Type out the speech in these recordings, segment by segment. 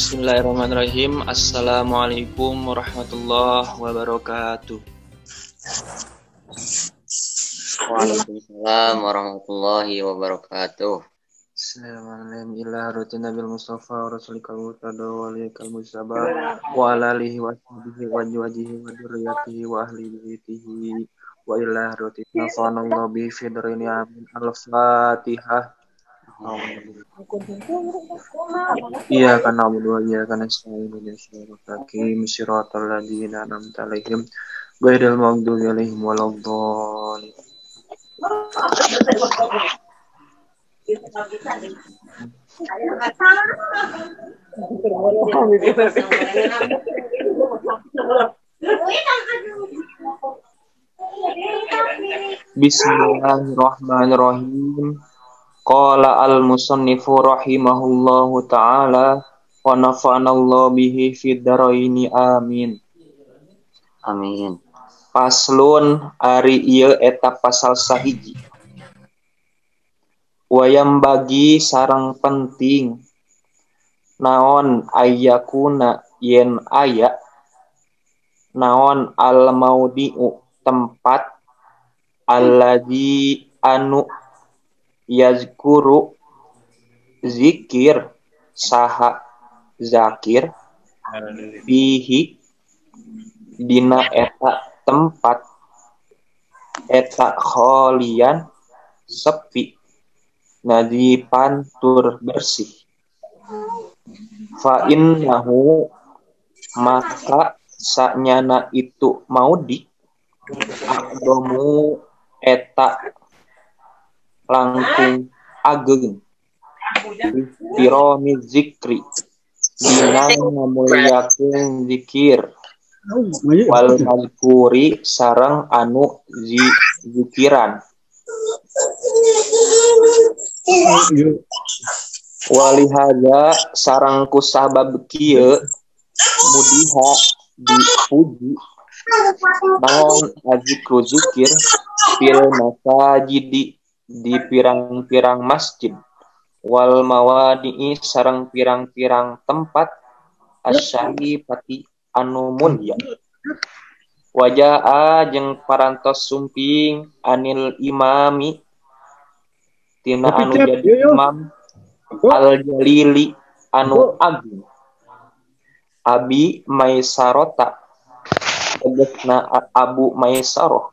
Bismillahirrahmanirrahim. Assalamualaikum warahmatullahi wabarakatuh. Waalaikumsalam warahmatullahi wabarakatuh. Assalamualaikum ila rutin Nabil Mustafa wa rasulika mutada wa alikal musabah wa ala alihi wa sahbihi wa wajihi wa durriyatihi wa ahli baitihi wa ila rutin nafanallahu bi fidrini amin. Al-Fatihah. Iya kan na'budu wa iyyaka nasta'in ihdinas siratal ladzina an'amta 'alaihim ghairil maghdubi 'alaihim waladdallin. Bismillahirrahmanirrahim. Qala al-musannifu rahimahullahu ta'ala wa nafa'anallahu bihi fid dharaini amin. Amin. Paslun ari ieu eta pasal sahiji. Wayam bagi sareng penting naon ayyakuna yen aya naon al maudiu tempat alladzi anu yazkuru zikir saha zakir fihi dina eta tempat eta kholian sepi nadipan tur bersih fa innahu maka sanyana itu maudi aqdamu eta langkung ageng pirami zikri dina ngamulyakeun zikir wal mazkuri sareng anu zikiran walihada sareng ku sabab kieu mudiha dipuji naon azikru zikir fil masajidi di pirang-pirang masjid wal mawadi'i sareng pirang-pirang tempat asyarifati anu mulia wajaa jeung parantos sumping anil imami tina anu jadi imam al jalili anu agung abi maisarota tegasna Abu Maisarah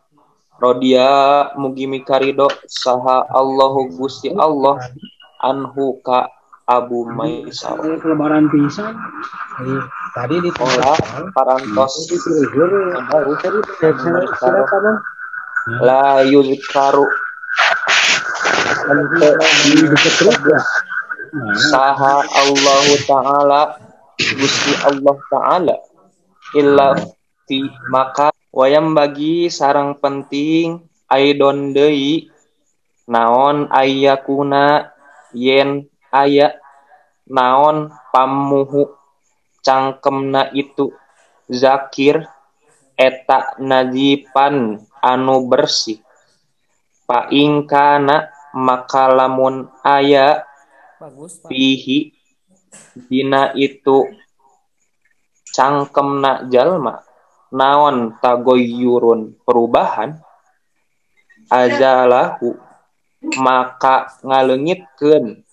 rodia mugi mikarido saha Allahu Gusti Allah anhu ka Abu Maisarah. Lebaran pisan. Tadi di olah parantos la yuzkaru saha Allahu Ta'ala Gusti Allah Ta'ala illa fi maka wayam bagi sarang penting aidon deui naon ayyakuna yen aya naon pamuhu cangkemna itu zakir eta najipan anu bersih paingkana maka lamun aya fihi dina itu cangkemna jalma naon tagoyurun perubahan azalahu maka ngaleungitkeun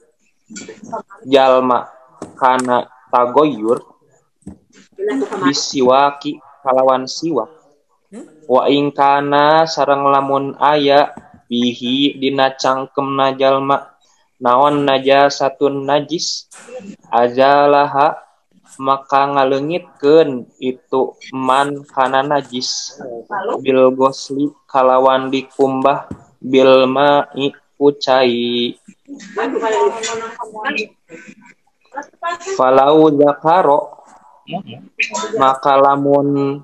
jalma kana tagoyur bisiwaki kalawan siwak wa ingkana sareng lamun aya bihi dina cangkemna jalma naon najasatun najis azalaha maka ngaleungitkeun itu man kana najis bil gosli kalawan dikumbah bil ma'i kucai falau zakaro maka lamun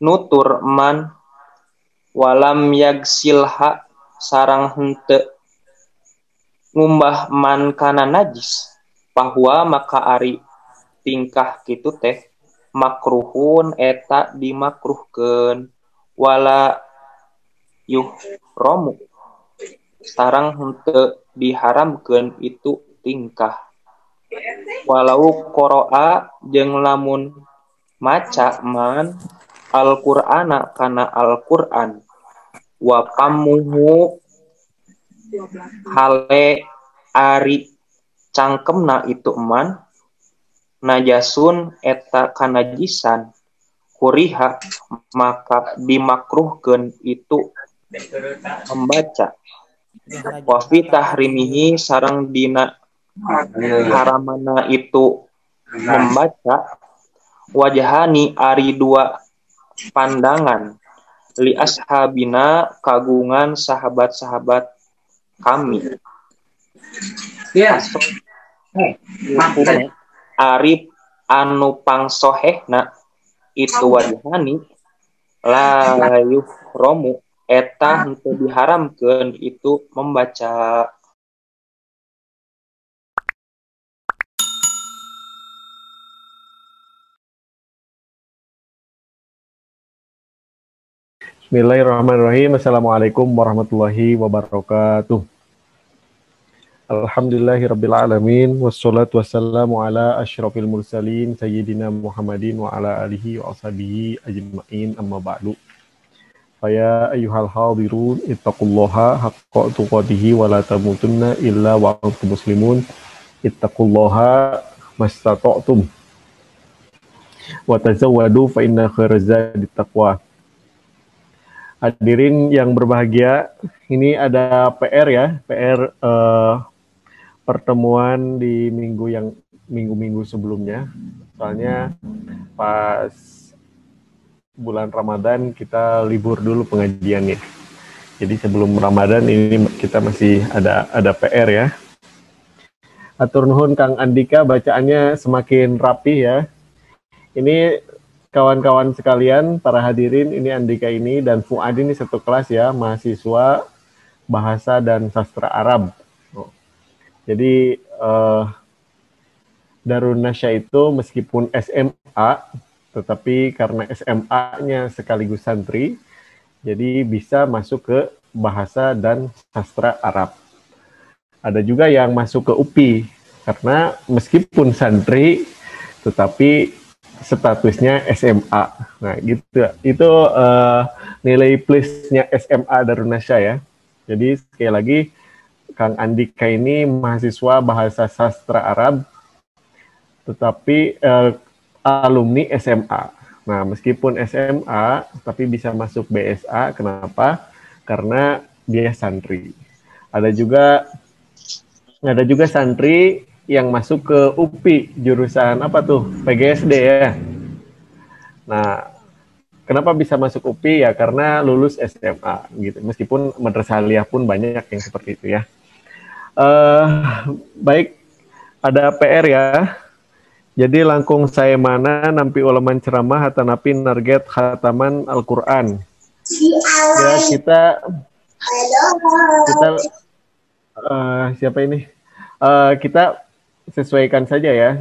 nutur man walam yagsilha sarang henteu ngumbah man kana najis bahwa maka ari tingkah kitu teh makruhun eta dimakruhkeun wala yuhramu sareng henteu diharamkeun itu tingkah Walau qoro'a jeung lamun maca man Al-Qur'ana kana Al-Qur'an wa pamuhu hale ari cangkemna itu man najasun eta kanajisan kuriha maka dimakruhkeun itu membaca wa fi tahrimihi sareng dina haramana itu membaca wajhani ari dua pandangan li ashabina kagungan sahabat-sahabat kami ari anu pangsohehna itu wajhani layuh romu eta henteu diharamkeun itu membaca. Bismillahirrahmanirrahim. Assalamualaikum warahmatullahi wabarakatuh. Alhamdulillahirrabbilalamin. Wassalatu wassalamu ala asyrafil mursalin Sayyidina Muhammadin wa ala alihi wa ashabihi ajma'in amma ba'du. Faya ayyuhal hadirun ittaqullaha haqqa tuqatihi wa la tamutunna illa wa antum muslimun. Ittaqullaha mastata'tum. Wa tazawwadu fa inna khairaz zadi taqwa. Hadirin yang berbahagia, ini ada PR ya, PR pertemuan di minggu-minggu sebelumnya. Soalnya pas bulan Ramadan kita libur dulu pengajiannya. Jadi sebelum Ramadan ini kita masih ada PR ya. Atur nuhun Kang Andika, bacaannya semakin rapi ya. Ini kawan-kawan sekalian, para hadirin, ini Andika ini dan Fuad ini satu kelas ya, mahasiswa Bahasa dan Sastra Arab. Jadi Darun Nasya itu meskipun SMA, tetapi karena SMA-nya sekaligus santri, jadi bisa masuk ke Bahasa dan Sastra Arab. Ada juga yang masuk ke UPI, karena meskipun santri, tetapi statusnya SMA. Nah, gitu. Itu nilai plusnya SMA Darun Nasya ya. Jadi sekali lagi Kang Andika ini mahasiswa Bahasa Sastra Arab tetapi alumni SMA. Nah, meskipun SMA tapi bisa masuk BSA. Kenapa? Karena dia santri. Ada juga santri yang masuk ke UPI, jurusan apa tuh? PGSD ya. Nah, kenapa bisa masuk UPI ya? Karena lulus SMA gitu. Meskipun madrasah aliyah pun banyak yang seperti itu ya. Baik, ada PR ya. Jadi langkung saya mana nampi ulaman ceramah hatanapi narget khataman Al-Qur'an. Ya, kita siapa ini? Kita sesuaikan saja ya,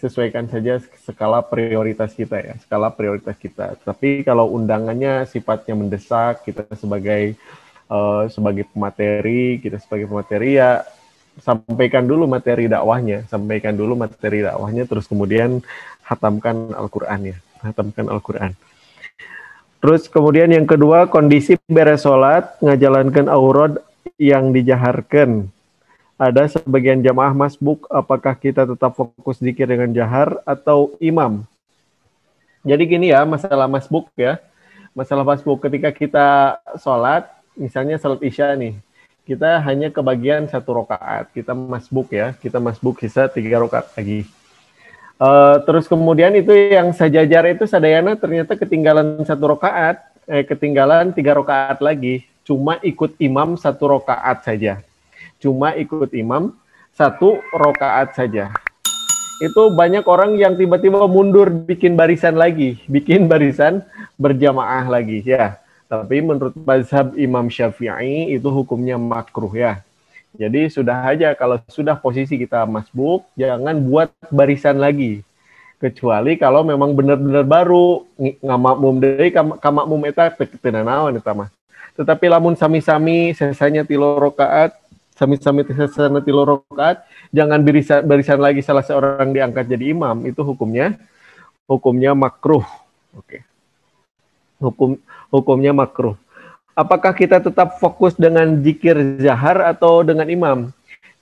sesuaikan saja skala prioritas kita ya, skala prioritas kita. Tapi kalau undangannya sifatnya mendesak, kita sebagai pemateri, ya sampaikan dulu materi dakwahnya, terus kemudian hatamkan Al-Qur'an. Terus kemudian yang kedua, kondisi beres sholat, ngajalankan aurad yang dijaharkan. Ada sebagian jamaah masbuk, apakah kita tetap fokus zikir dengan jahar atau imam? Jadi gini ya, masalah masbuk ya. Masalah masbuk ketika kita sholat, misalnya sholat isya nih, kita hanya kebagian 1 rakaat, kita masbuk ya, sisa 3 rakaat lagi. Terus kemudian itu yang sajajar itu sadayana ternyata ketinggalan 1 rakaat, ketinggalan 3 rakaat lagi, cuma ikut imam 1 rakaat saja. Cuma ikut imam 1 rakaat saja. Itu banyak orang yang tiba-tiba mundur bikin barisan berjamaah lagi ya. Tapi menurut mazhab Imam Syafi'i itu hukumnya makruh ya. Jadi sudah aja kalau sudah posisi kita masbuk, jangan buat barisan lagi. Kecuali kalau memang benar-benar baru ngamakmum deui kamakmum eta teu naon eta mah. Tetapi lamun sami-sami sesanya 3 rakaat sami-sami sesana 3 rakaat, jangan barisan lagi salah seorang diangkat jadi imam, itu hukumnya makruh. Oke. Hukumnya makruh. Apakah kita tetap fokus dengan zikir jahar atau dengan imam?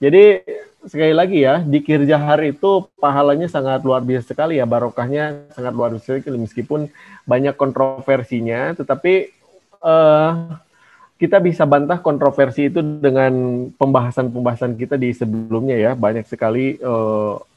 Jadi sekali lagi ya, zikir jahar itu pahalanya sangat luar biasa sekali ya, barokahnya sangat luar biasa sekali meskipun banyak kontroversinya, tetapi kita bisa bantah kontroversi itu dengan pembahasan-pembahasan kita di sebelumnya ya, banyak sekali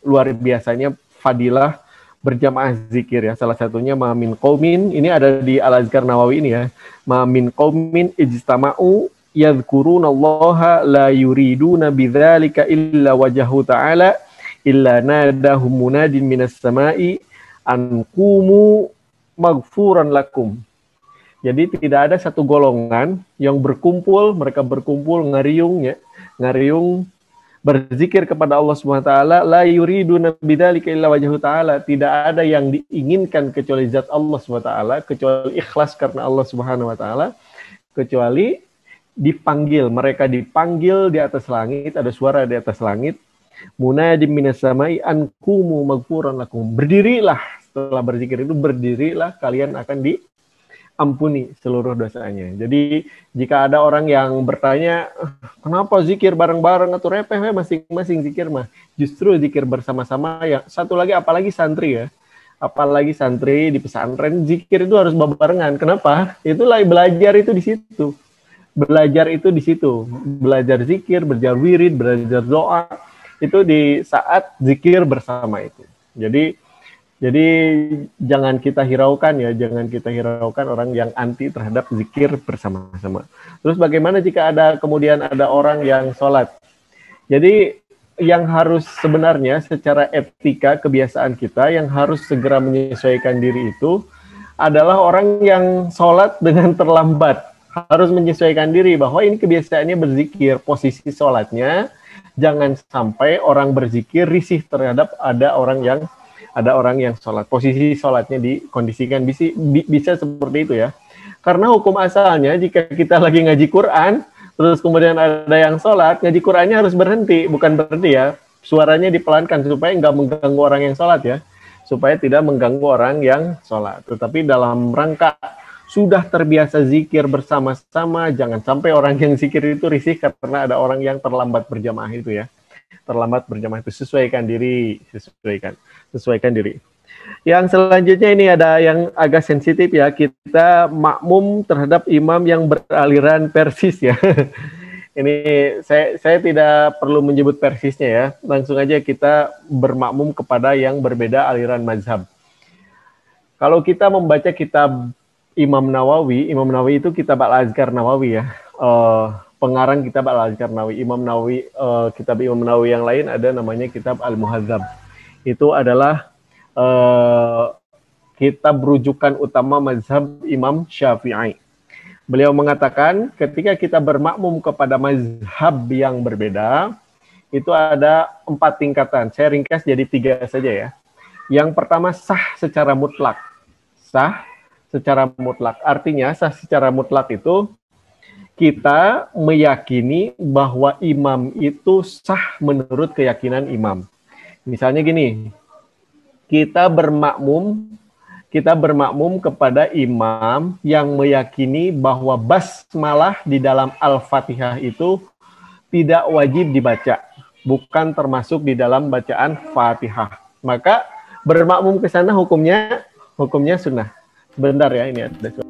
luar biasanya fadilah berjamaah zikir ya. Salah satunya ma min qaumin, ini ada di Al-Azkar Nawawi ini ya. Ma min qaumin ijtama'u yadhkurunallaha la yuriduna bidzalika illa wajhu ta'ala illa nadahum munadin minas sama'i an qumu maghfuran lakum. Jadi tidak ada satu golongan yang mereka berkumpul ngariung berzikir kepada Allah Subhanahu wa taala, la yuriduna bidzalika illa wajhu ta'ala, tidak ada yang diinginkan kecuali zat Allah Subhanahu wa taala, kecuali ikhlas karena Allah Subhanahu wa taala, kecuali mereka dipanggil di atas langit, ada suara di atas langit, munadim minas samai an qumu maghfuran lakum. Berdirilah, setelah berzikir itu berdirilah, kalian akan diampuni seluruh dosanya. Jadi jika ada orang yang bertanya, kenapa zikir bareng-bareng atau repeh masing-masing zikir mah? Justru zikir bersama-sama ya. Satu lagi, apalagi santri ya. Apalagi santri di pesantren, zikir itu harus barengan. Kenapa? Itulah belajar itu di situ. Belajar itu di situ. Belajar zikir, belajar wirid, belajar doa itu di saat zikir bersama itu. Jadi jangan kita hiraukan ya, jangan kita hiraukan orang yang anti terhadap zikir bersama-sama. Terus bagaimana jika kemudian ada orang yang sholat? Jadi yang harus sebenarnya secara etika kebiasaan kita yang harus segera menyesuaikan diri itu adalah orang yang sholat dengan terlambat. Harus menyesuaikan diri bahwa ini kebiasaannya berzikir, posisi sholatnya jangan sampai orang berzikir risih terhadap ada orang yang sholat. Posisi sholatnya dikondisikan bisa seperti itu ya. Karena hukum asalnya jika kita lagi ngaji Quran, terus kemudian ada yang sholat, ngaji Qurannya harus bukan berhenti ya. Suaranya dipelankan supaya nggak mengganggu orang yang sholat ya. Supaya tidak mengganggu orang yang sholat. Tetapi dalam rangka sudah terbiasa zikir bersama-sama, jangan sampai orang yang zikir itu risih karena ada orang yang terlambat berjamaah itu ya. Terlambat berjamaah itu, sesuaikan diri. Yang selanjutnya ini ada yang agak sensitif ya, kita makmum terhadap imam yang beraliran Persis ya. Ini saya tidak perlu menyebut Persisnya ya, langsung aja kita bermakmum kepada yang berbeda aliran mazhab. Kalau kita membaca kitab Imam Nawawi itu kitab Al-Azkar Nawawi ya. Pengarang kitab Al-Azkar Nawawi. Kitab Imam Nawawi yang lain ada namanya kitab Al-Muhadzab. Itu adalah kitab rujukan utama mazhab Imam Syafi'i. Beliau mengatakan ketika kita bermakmum kepada mazhab yang berbeda, itu ada 4 tingkatan. Saya ringkas jadi 3 saja ya. Yang pertama sah secara mutlak. Sah secara mutlak. Artinya sah secara mutlak itu kita meyakini bahwa imam itu sah menurut keyakinan imam. Misalnya gini, kita bermakmum kepada imam yang meyakini bahwa basmalah di dalam Al-Fatihah itu tidak wajib dibaca, bukan termasuk di dalam bacaan Fatihah. Maka bermakmum ke sana hukumnya sunnah. Bentar ya, ini ada suara.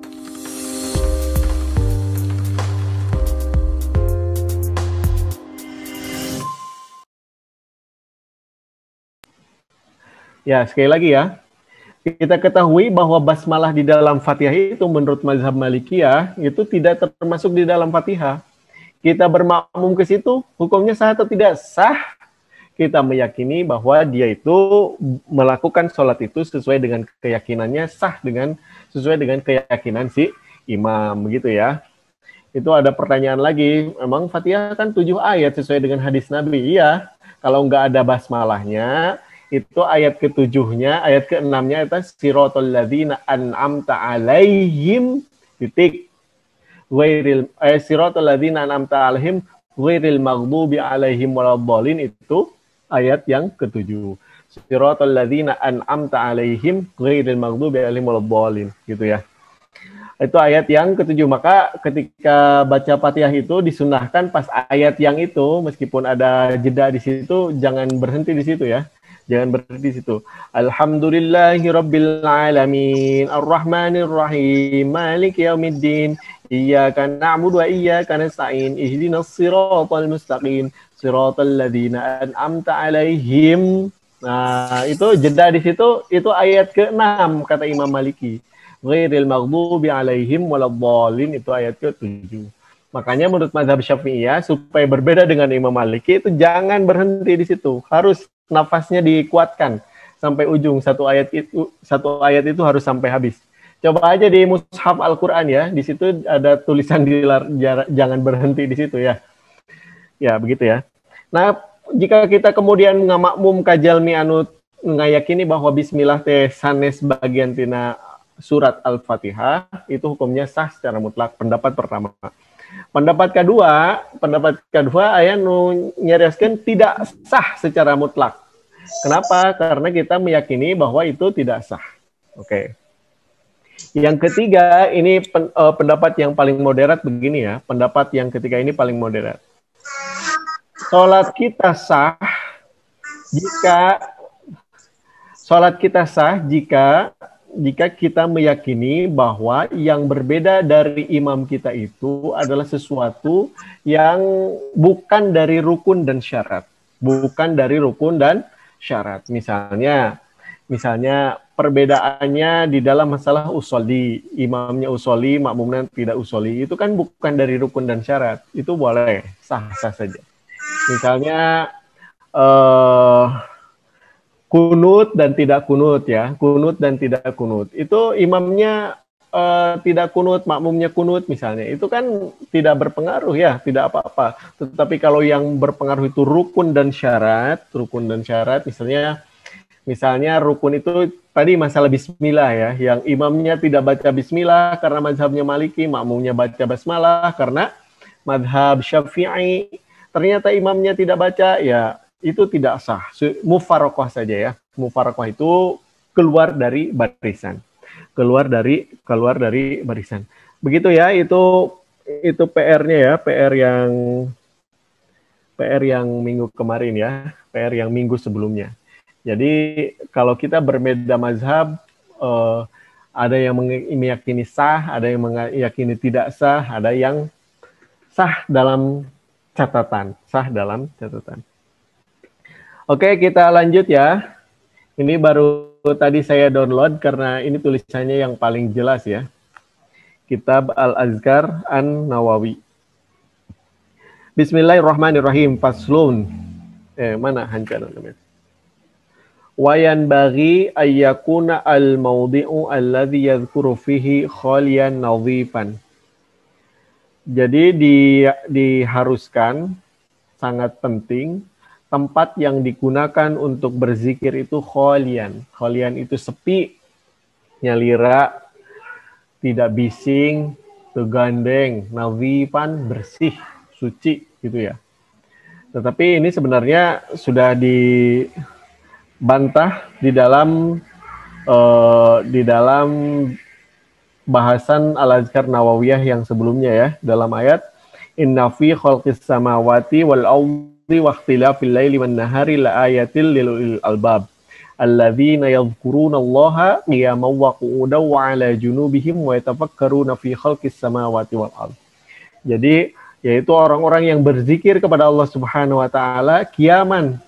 Ya, sekali lagi ya. Kita ketahui bahwa basmalah di dalam Fatihah itu menurut mazhab Malikiyah itu tidak termasuk di dalam Fatihah. Kita bermakmum ke situ, hukumnya sah atau tidak? Sah. Kita meyakini bahwa dia itu melakukan sholat itu sesuai dengan keyakinannya, sesuai dengan keyakinan si imam, begitu ya. Itu ada pertanyaan lagi, emang Fatihah kan 7 ayat sesuai dengan hadis Nabi. Iya, kalau nggak ada basmalahnya, itu ayat ke-7-nya, ayat ke-6-nya itu siratal ladzina an'amta alaihim titik. Siratal ladzina an'amta alaihim ghairil maghdubi 'alaihim waladdallin, itu ayat yang ke-7. Siratal ladzina an'amta 'alaihim ghairil maghdubi 'alaihim waladdallin, gitu ya. Itu ayat yang ke-7. Maka ketika baca Fatihah itu disunahkan pas ayat yang itu, meskipun ada jeda di situ, jangan berhenti di situ ya. Jangan berhenti di situ. Alhamdulillahirabbil alamin, arrahmanir rahim, maliki yaumiddin, iyyaka na'budu wa iyyaka nasta'in, ihdinas siratal mustaqim, siratal ladzina an'amta 'alaihim. Nah, itu jeda di situ, itu ayat ke-6 kata Imam Maliki. Ghairil maghdubi 'alaihim waladdallin, itu ayat ke-7. Makanya menurut mazhab Syafi'iyah, supaya berbeda dengan Imam Maliki, itu jangan berhenti di situ. Harus nafasnya dikuatkan sampai ujung. Satu ayat itu harus sampai habis. Coba aja di mushaf Al-Qur'an ya, di situ ada tulisan jangan berhenti di situ ya. Ya, begitu ya. Nah, jika kita kemudian ngamakmum kajalmi anu ngayakini bahwa bismillah teh sanes bagian tina surat Al-Fatihah, itu hukumnya sah secara mutlak. Pendapat pertama. Pendapat kedua aya nu nyarioskeun tidak sah secara mutlak. Kenapa? Karena kita meyakini bahwa itu tidak sah. Oke. Yang ketiga, ini pendapat yang paling moderat begini ya. Pendapat yang ketiga ini paling moderat. Salat kita sah jika kita meyakini bahwa yang berbeda dari imam kita itu adalah sesuatu yang bukan dari rukun dan syarat. Bukan dari rukun dan syarat. Misalnya perbedaannya di dalam masalah usoli. Imamnya usoli, makmumnya tidak usoli. Itu kan bukan dari rukun dan syarat. Itu boleh, sah-sah saja. Misalnya kunut dan tidak kunut ya, kunut dan tidak kunut. Itu imamnya tidak kunut, makmumnya kunut misalnya. Itu kan tidak berpengaruh ya, tidak apa-apa. Tetapi kalau yang berpengaruh itu rukun dan syarat misalnya rukun itu tadi masalah bismillah ya, yang imamnya tidak baca bismillah karena mazhabnya Maliki, makmumnya baca basmalah karena mazhab Syafi'i. Ternyata imamnya tidak baca, ya itu tidak sah. Mufarokoh saja ya. Mufarokoh itu keluar dari barisan. Keluar dari barisan. Begitu ya, itu PR-nya ya, PR yang minggu kemarin ya, PR yang minggu sebelumnya. Jadi kalau kita berbeda mazhab, ada yang meyakini sah, ada yang meyakini tidak sah, ada yang sah dalam catatan. Oke, kita lanjut ya. Ini baru tadi saya download karena ini tulisannya yang paling jelas ya. Kitab Al-Azkar An-Nawawi. Bismillahirrahmanirrahim. Faslun. Mana hancaran namanya? Wayan bagi ayyakuna al-mawdi'u alladhi yadhkuru fihi khalian nadhifan. Jadi diharuskan, sangat penting, tempat yang digunakan untuk berzikir itu khalian. Khalian itu sepi, nyalira, tidak bising, tegandeng, nadhifan, bersih, suci, gitu ya. Tetapi ini sebenarnya sudah dibantah di dalam bahasan Al-Azkar Nawawiyah yang sebelumnya ya, dalam ayat inna fi khalqis samawati wal ardi wa ikhtilafil laili wan nahari laayatil lil albab alladzina yadhkuruna Allaha qiyaman wa qu'udan wa 'ala junubihim wa yatafakkaruna fi khalqis samawati wal ardi. Jadi yaitu orang-orang yang berzikir kepada Allah Subhanahu wa taala kiaman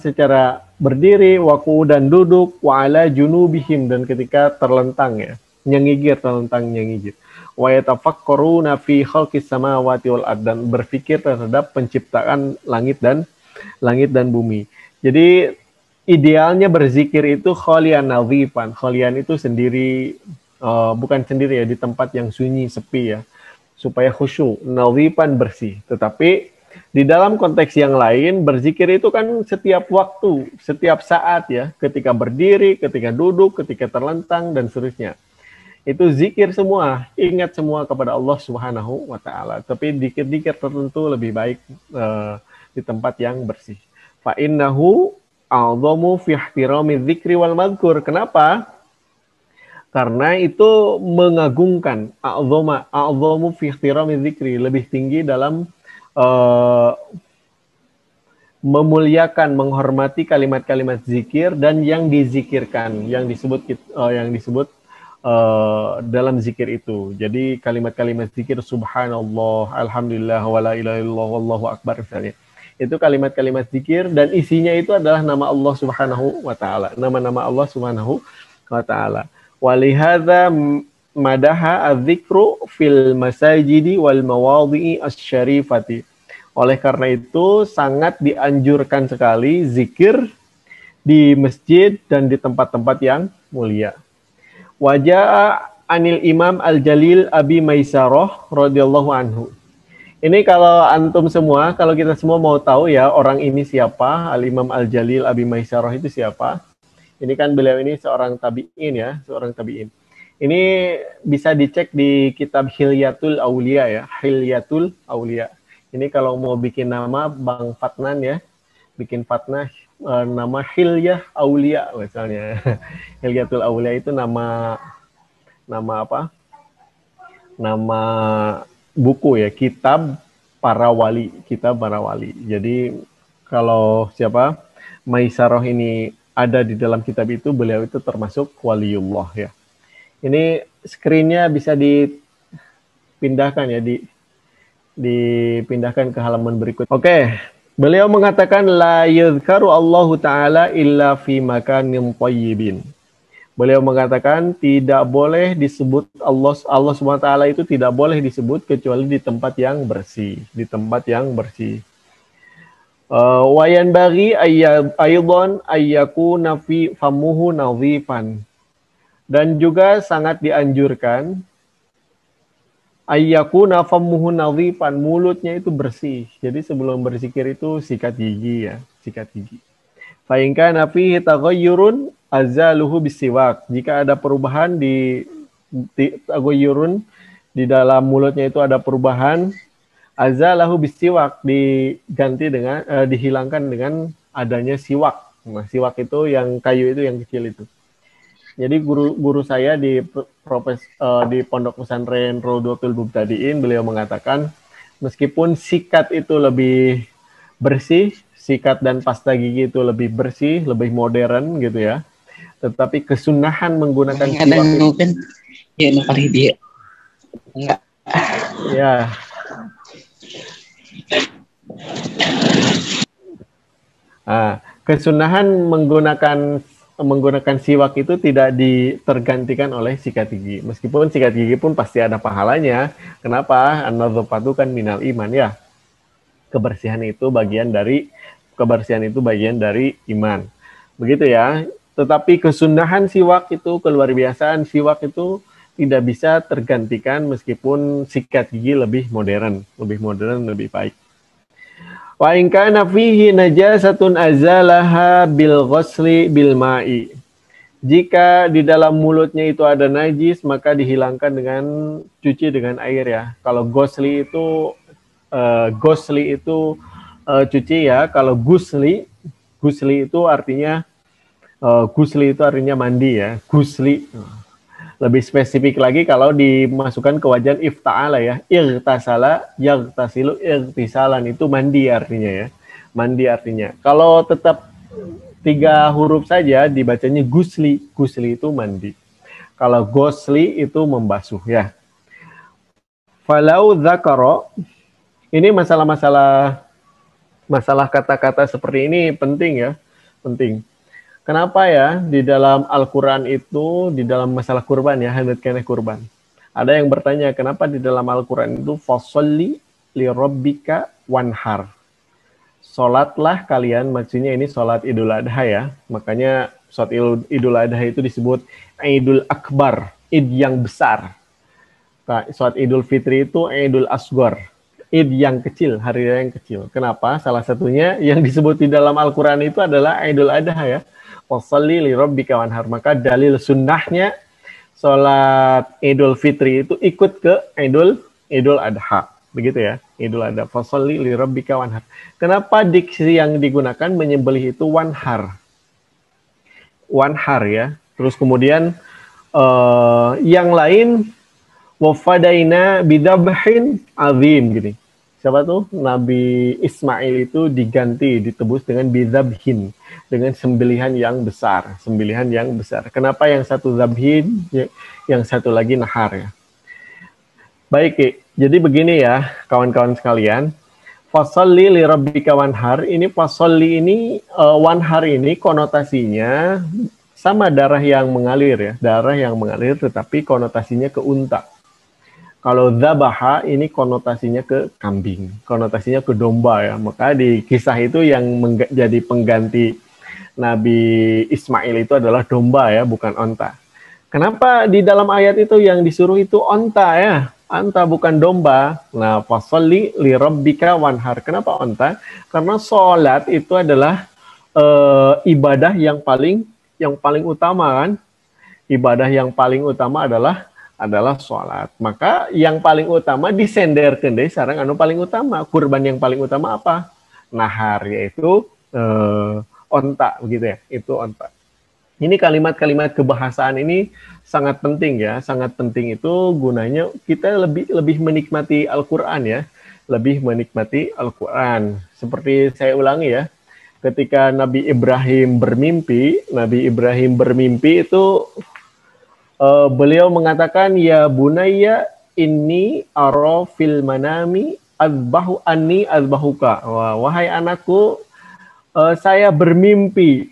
secara berdiri, waku dan duduk, wa'ala junubihim, dan ketika terlentang ya, nyengigir, wa yatafakkaruna fi khalqis samawati wal ard, dan berpikir terhadap penciptaan langit dan bumi. Jadi idealnya berzikir itu khalian nadhifan. Khalian itu sendiri, bukan sendiri ya, di tempat yang sunyi, sepi ya, supaya khusyuk, nadhifan, bersih. Tetapi di dalam konteks yang lain, berzikir itu kan setiap waktu, setiap saat ya, ketika berdiri, ketika duduk, ketika terlentang, dan seterusnya. Itu zikir semua, ingat semua kepada Allah Subhanahu wa taala. Tapi dikir-dikir tertentu lebih baik di tempat yang bersih. Fa innahu a'dhamu fi ihtirami dzikri wal madhkur. Kenapa? Karena itu mengagungkan, a'dhamu fi ihtirami dzikri, lebih tinggi dalam memuliakan, menghormati kalimat-kalimat zikir dan yang dizikirkan, yang disebut dalam zikir itu. Jadi kalimat-kalimat zikir subhanallah, alhamdulillah, wala ilaha illallah, wallahu akbar misalnya. Itu kalimat-kalimat zikir dan isinya itu adalah nama Allah Subhanahu wa taala, nama-nama Allah Subhanahu wa taala. Walihadza madaha adzikru fil masajidi wal mawadhi'i asy-syarifati. Oleh karena itu sangat dianjurkan sekali zikir di masjid dan di tempat-tempat yang mulia. Wajah anil Imam Al-Jalil Abi Maisarah radhiyallahu anhu. Ini kalau antum semua, kalau kita semua mau tahu ya orang ini siapa, Al-Imam Al-Jalil Abi Maisarah itu siapa. Ini kan beliau ini seorang tabi'in ya, seorang tabi'in. Ini bisa dicek di kitab Hilyatul Aulia ya, Hilyatul Aulia. Ini kalau mau bikin nama Bang Fatnan ya, bikin Fatnah nama Hilyah Aulia misalnya. Hilyatul Aulia itu nama apa? Nama buku ya, kitab para wali, kitab para wali. Jadi kalau siapa Maisarah ini ada di dalam kitab itu, beliau itu termasuk waliullah ya. Ini screen-nya bisa dipindahkan ya, dipindahkan ke halaman berikut. Oke, beliau mengatakan la yuzkaru Allahu taala illa fi makanin thayyibin. Beliau mengatakan tidak boleh disebut Allah Subhanahu wa taala itu tidak boleh disebut kecuali di tempat yang bersih, di tempat yang bersih. Wa yanbaghi aydan ayyakuna fi famuhu nadhifan. Dan juga sangat dianjurkan ayyakuna famuhu nadhifan, mulutnya itu bersih. Jadi sebelum berzikir itu sikat gigi ya, sikat gigi. Fa in kana fihi taghayyurun azaluhu bisiwak. Jika ada perubahan di taghayyurun, di dalam mulutnya itu ada perubahan, azalahu bisiwak, diganti dengan dihilangkan dengan adanya siwak. Nah, siwak itu yang kayu itu yang kecil itu. Jadi guru saya di di Pondok Pesantren Raudhatul Mubtadiin, beliau mengatakan meskipun sikat itu lebih bersih, sikat dan pasta gigi itu lebih bersih, lebih modern gitu ya. Tetapi kesunahan menggunakan siwak itu, ya kali dia enggak ya. Kesunahan menggunakan siwak itu tidak tergantikan oleh sikat gigi. Meskipun sikat gigi pun pasti ada pahalanya. Kenapa? An-nadhafatu kan minal iman ya. Kebersihan itu bagian dari iman. Begitu ya. Tetapi kesunahan siwak itu, keluar biasaan siwak itu tidak bisa tergantikan meskipun sikat gigi lebih modern, lebih baik. Wa in kana fihi najasatun azalaha bil ghusli bil ma'i. Jika di dalam mulutnya itu ada najis, maka dihilangkan dengan cuci dengan air ya. Kalau ghusli itu cuci ya. Kalau gusli itu artinya mandi ya. Gusli. Lebih spesifik lagi kalau dimasukkan ke wajan ifta'ala ya. Irtasala, yagtasilu, irtisalan, itu mandi artinya ya. Mandi artinya. Kalau tetap 3 huruf saja dibacanya gusli. Gusli itu mandi. Kalau gosli itu membasuh ya. Falau dzakara, ini masalah kata-kata seperti ini penting ya. Penting. Kenapa ya di dalam Al-Quran itu, di dalam masalah kurban ya, hadat keneh kurban. Ada yang bertanya, kenapa di dalam Al-Quran itu fasolli li rabbika wanhar. Sholatlah kalian, maksudnya ini sholat Idul Adha ya. Makanya sholat Idul Adha itu disebut Idul Akbar, Id yang besar. Nah, sholat Idul Fitri itu Idul Asghar, Id yang kecil, hari raya yang kecil. Kenapa? Salah satunya yang disebut di dalam Al-Quran itu adalah Idul Adha ya. Wassalli li rabbika wanhar. Maka dalil sunnahnya sholat Idul Fitri itu ikut ke Idul Adha, begitu ya, Idul Adha. Fasholli li rabbika wanhar. Kenapa diksi yang digunakan menyembelih itu wanhar ya. Terus kemudian yang lain wafadaina bidabhin azim gini. Siapa tuh? Nabi Ismail itu diganti, ditebus dengan bidabhin, dengan sembelihan yang besar. Kenapa yang satu zabhin, yang satu lagi nahar ya? Baik, Ki. Jadi begini ya, kawan-kawan sekalian. Fasholli li rabbika wanhar. Ini fasholli ini, wanhar ini konotasinya sama darah yang mengalir ya. Darah yang mengalir tetapi konotasinya ke unta. Kalau zabaha ini konotasinya ke kambing, konotasinya ke domba ya. Maka di kisah itu yang menjadi pengganti Nabi Ismail itu adalah domba ya, bukan onta. Kenapa di dalam ayat itu yang disuruh itu onta ya? Onta bukan domba. Nah, fasholli li rabbika wanhar. Kenapa onta? Karena sholat itu adalah ibadah yang paling utama kan? Ibadah yang paling utama adalah sholat. Maka yang paling utama disenderkeun deui sareng anu paling utama. Kurban yang paling utama apa? Nahar, yaitu onta begitu ya. Itu onta. Ini kalimat-kalimat kebahasaan ini sangat penting ya. Sangat penting itu gunanya kita lebih menikmati Al-Qur'an ya. Lebih menikmati Al-Qur'an. Seperti saya ulangi ya. Ketika Nabi Ibrahim bermimpi itu beliau mengatakan, ya bunayya inni ara fil manami azbahuka. Wahai anakku, saya bermimpi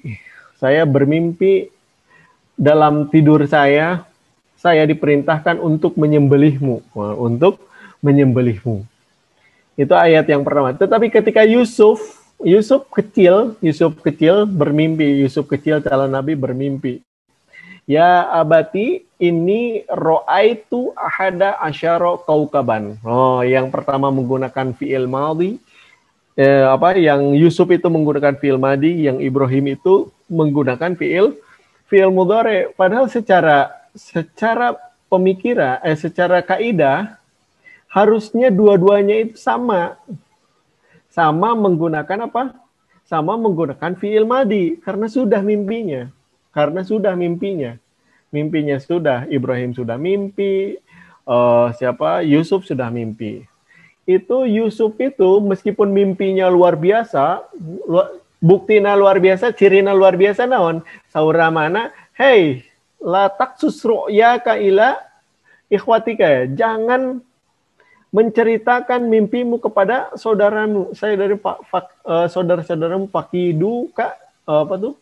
dalam tidur saya diperintahkan untuk menyembelihmu. Itu ayat yang pertama. Tetapi ketika Yusuf kecil calon Nabi bermimpi. Ya abati ini ro'aitu ahada asyara kaukaban. Oh, yang pertama menggunakan fi'il madhi. Yang Yusuf itu menggunakan fi'il madhi, yang Ibrahim itu menggunakan fi'il mudhari. Padahal secara pemikiran, secara kaidah harusnya dua-duanya itu sama menggunakan apa? Sama menggunakan fi'il madhi karena sudah mimpinya. Mimpinya sudah, Ibrahim sudah mimpi, Yusuf sudah mimpi. Itu Yusuf itu meskipun mimpinya luar biasa, buktina luar biasa, cirina luar biasa naon? Saura mana? Hey, la taksus ru'yaka ila ikhwatika. Jangan menceritakan mimpimu kepada saudaramu. Saya dari saudara-saudaramu fakidu ka apa tuh?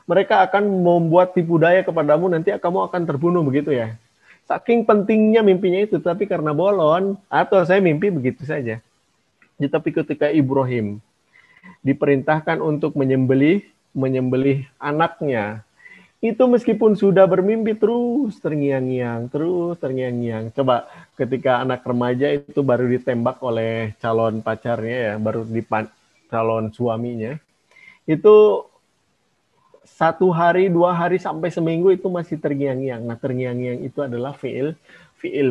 Mereka akan membuat tipu daya kepadamu, nanti kamu akan terbunuh, begitu ya. Saking pentingnya mimpinya itu, tapi karena bolon, atau saya mimpi begitu saja. Tapi ketika Ibrahim diperintahkan untuk menyembelih anaknya, itu meskipun sudah bermimpi terus terngiang-ngiang. Coba ketika anak remaja itu baru ditembak oleh calon pacarnya ya, calon suaminya, itu 1 hari, 2 hari, sampai seminggu itu masih terngiang-ngiang. Nah, terngiang-ngiang itu adalah fi'il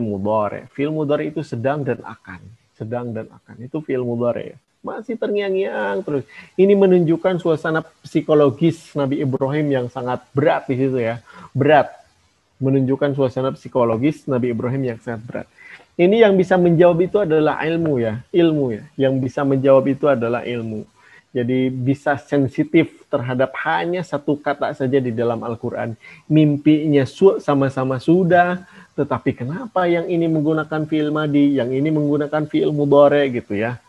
mudhari. Fi'il mudhari itu sedang dan akan. Itu fi'il mudhari. Masih terngiang-ngiang terus. Ini menunjukkan suasana psikologis Nabi Ibrahim yang sangat berat di situ ya. Berat. Menunjukkan suasana psikologis Nabi Ibrahim yang sangat berat. Ini yang bisa menjawab itu adalah ilmu ya. Yang bisa menjawab itu adalah ilmu. Jadi bisa sensitif terhadap hanya satu kata saja di dalam Al-Quran. Mimpinya sama-sama sudah, tetapi kenapa yang ini menggunakan fi'il madhi, yang ini menggunakan fi'il mudhari gitu ya.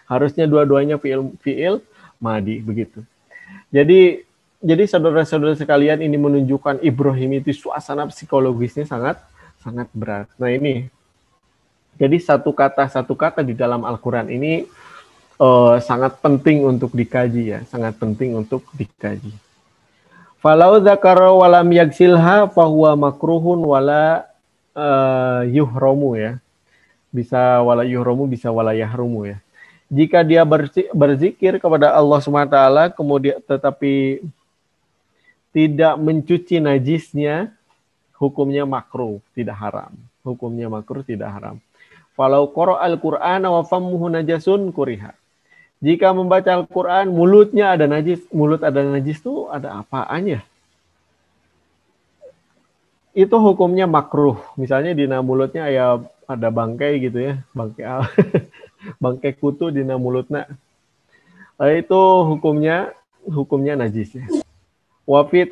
Harusnya dua-duanya fi'il madhi begitu. Jadi saudara-saudara sekalian, ini menunjukkan Ibrahim itu suasana psikologisnya sangat berat. Nah ini, jadi satu kata di dalam Al-Quran ini sangat penting untuk dikaji ya, Falau dzakara walam yaksilha fahuwa makruhun wala yuhramu ya. Bisa wala yuhramu, bisa wala yahrumu ya. Jika dia berzikir kepada Allah SWT kemudian tetapi tidak mencuci najisnya, hukumnya makruh, tidak haram. Hukumnya makruh, tidak haram. Falau qara'al Qur'ana wa fammuhu najasun kuriha. Jika membaca Al-Quran, mulutnya ada najis. Mulut ada najis itu ada apaan ya? Itu hukumnya makruh. Misalnya di mulutnya ada bangkai gitu ya. Bangkai kutu di mulutnya. Itu hukumnya najis ya. Wa fi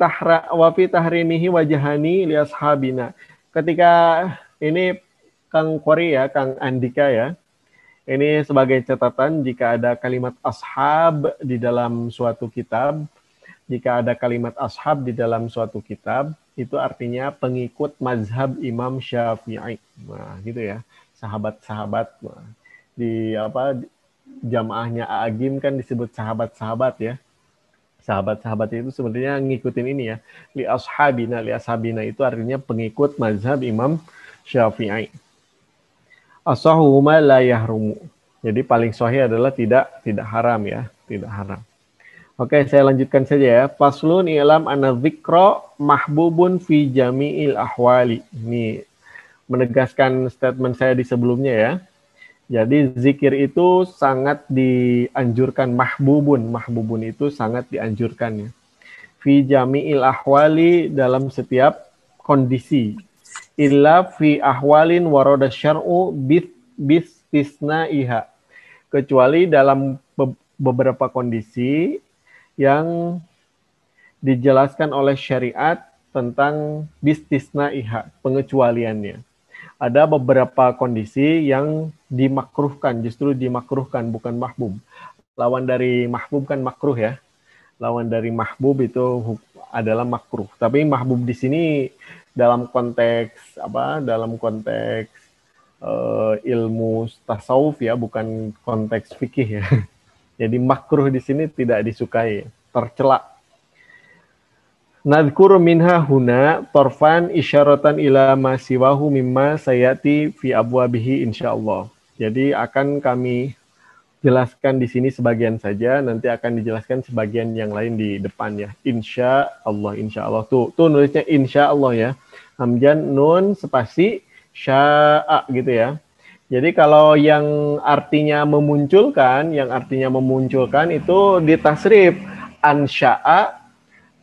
tahrimihi wajhani li ashabina. Ketika ini Kang Kori ya, Kang Andika ya. Ini sebagai catatan jika ada kalimat ashab di dalam suatu kitab, jika ada kalimat ashab di dalam suatu kitab, itu artinya pengikut mazhab Imam Syafi'i. Nah, gitu ya. Sahabat-sahabat. Nah, di jamaahnya Agim kan disebut sahabat-sahabat ya. Sahabat-sahabat itu sebenarnya ngikutin ini ya. Li ashabina itu artinya pengikut mazhab Imam Syafi'i. Asahuhuma la yahrumu. Jadi paling sahih adalah tidak haram ya, tidak haram. Oke, saya lanjutkan saja ya. Faslun i'lam anna dzikra mahbubun fi jami'il ahwali. Ini menegaskan statement saya di sebelumnya ya. Jadi zikir itu sangat dianjurkan, mahbubun itu sangat dianjurkan ya. Fi jami'il ahwali, dalam setiap kondisi. Illa fi ahwalin warada syar'u bistisna'iha. Kecuali dalam beberapa kondisi yang dijelaskan oleh syariat tentang bistisna'iha, pengecualiannya. Ada beberapa kondisi yang dimakruhkan, justru dimakruhkan, bukan mahbub. Lawan dari mahbub kan makruh ya. Lawan dari mahbub itu adalah makruh. Tapi mahbub di sini dalam konteks Dalam konteks ilmu tasawuf ya, bukan konteks fikih ya. Jadi makruh di sini tidak disukai, tercela. Nadhkuru minha huna torfan isyaratan ila ma siwahu mimma sayati fi abwabihi insyaallah. Jadi akan kami jelaskan di sini sebagian saja, nanti akan dijelaskan sebagian yang lain di depan ya. Insya Allah. Tuh nulisnya insya Allah ya. Hamzan nun spasi sya'a gitu ya. Jadi kalau yang artinya memunculkan itu ditasrif ansya'a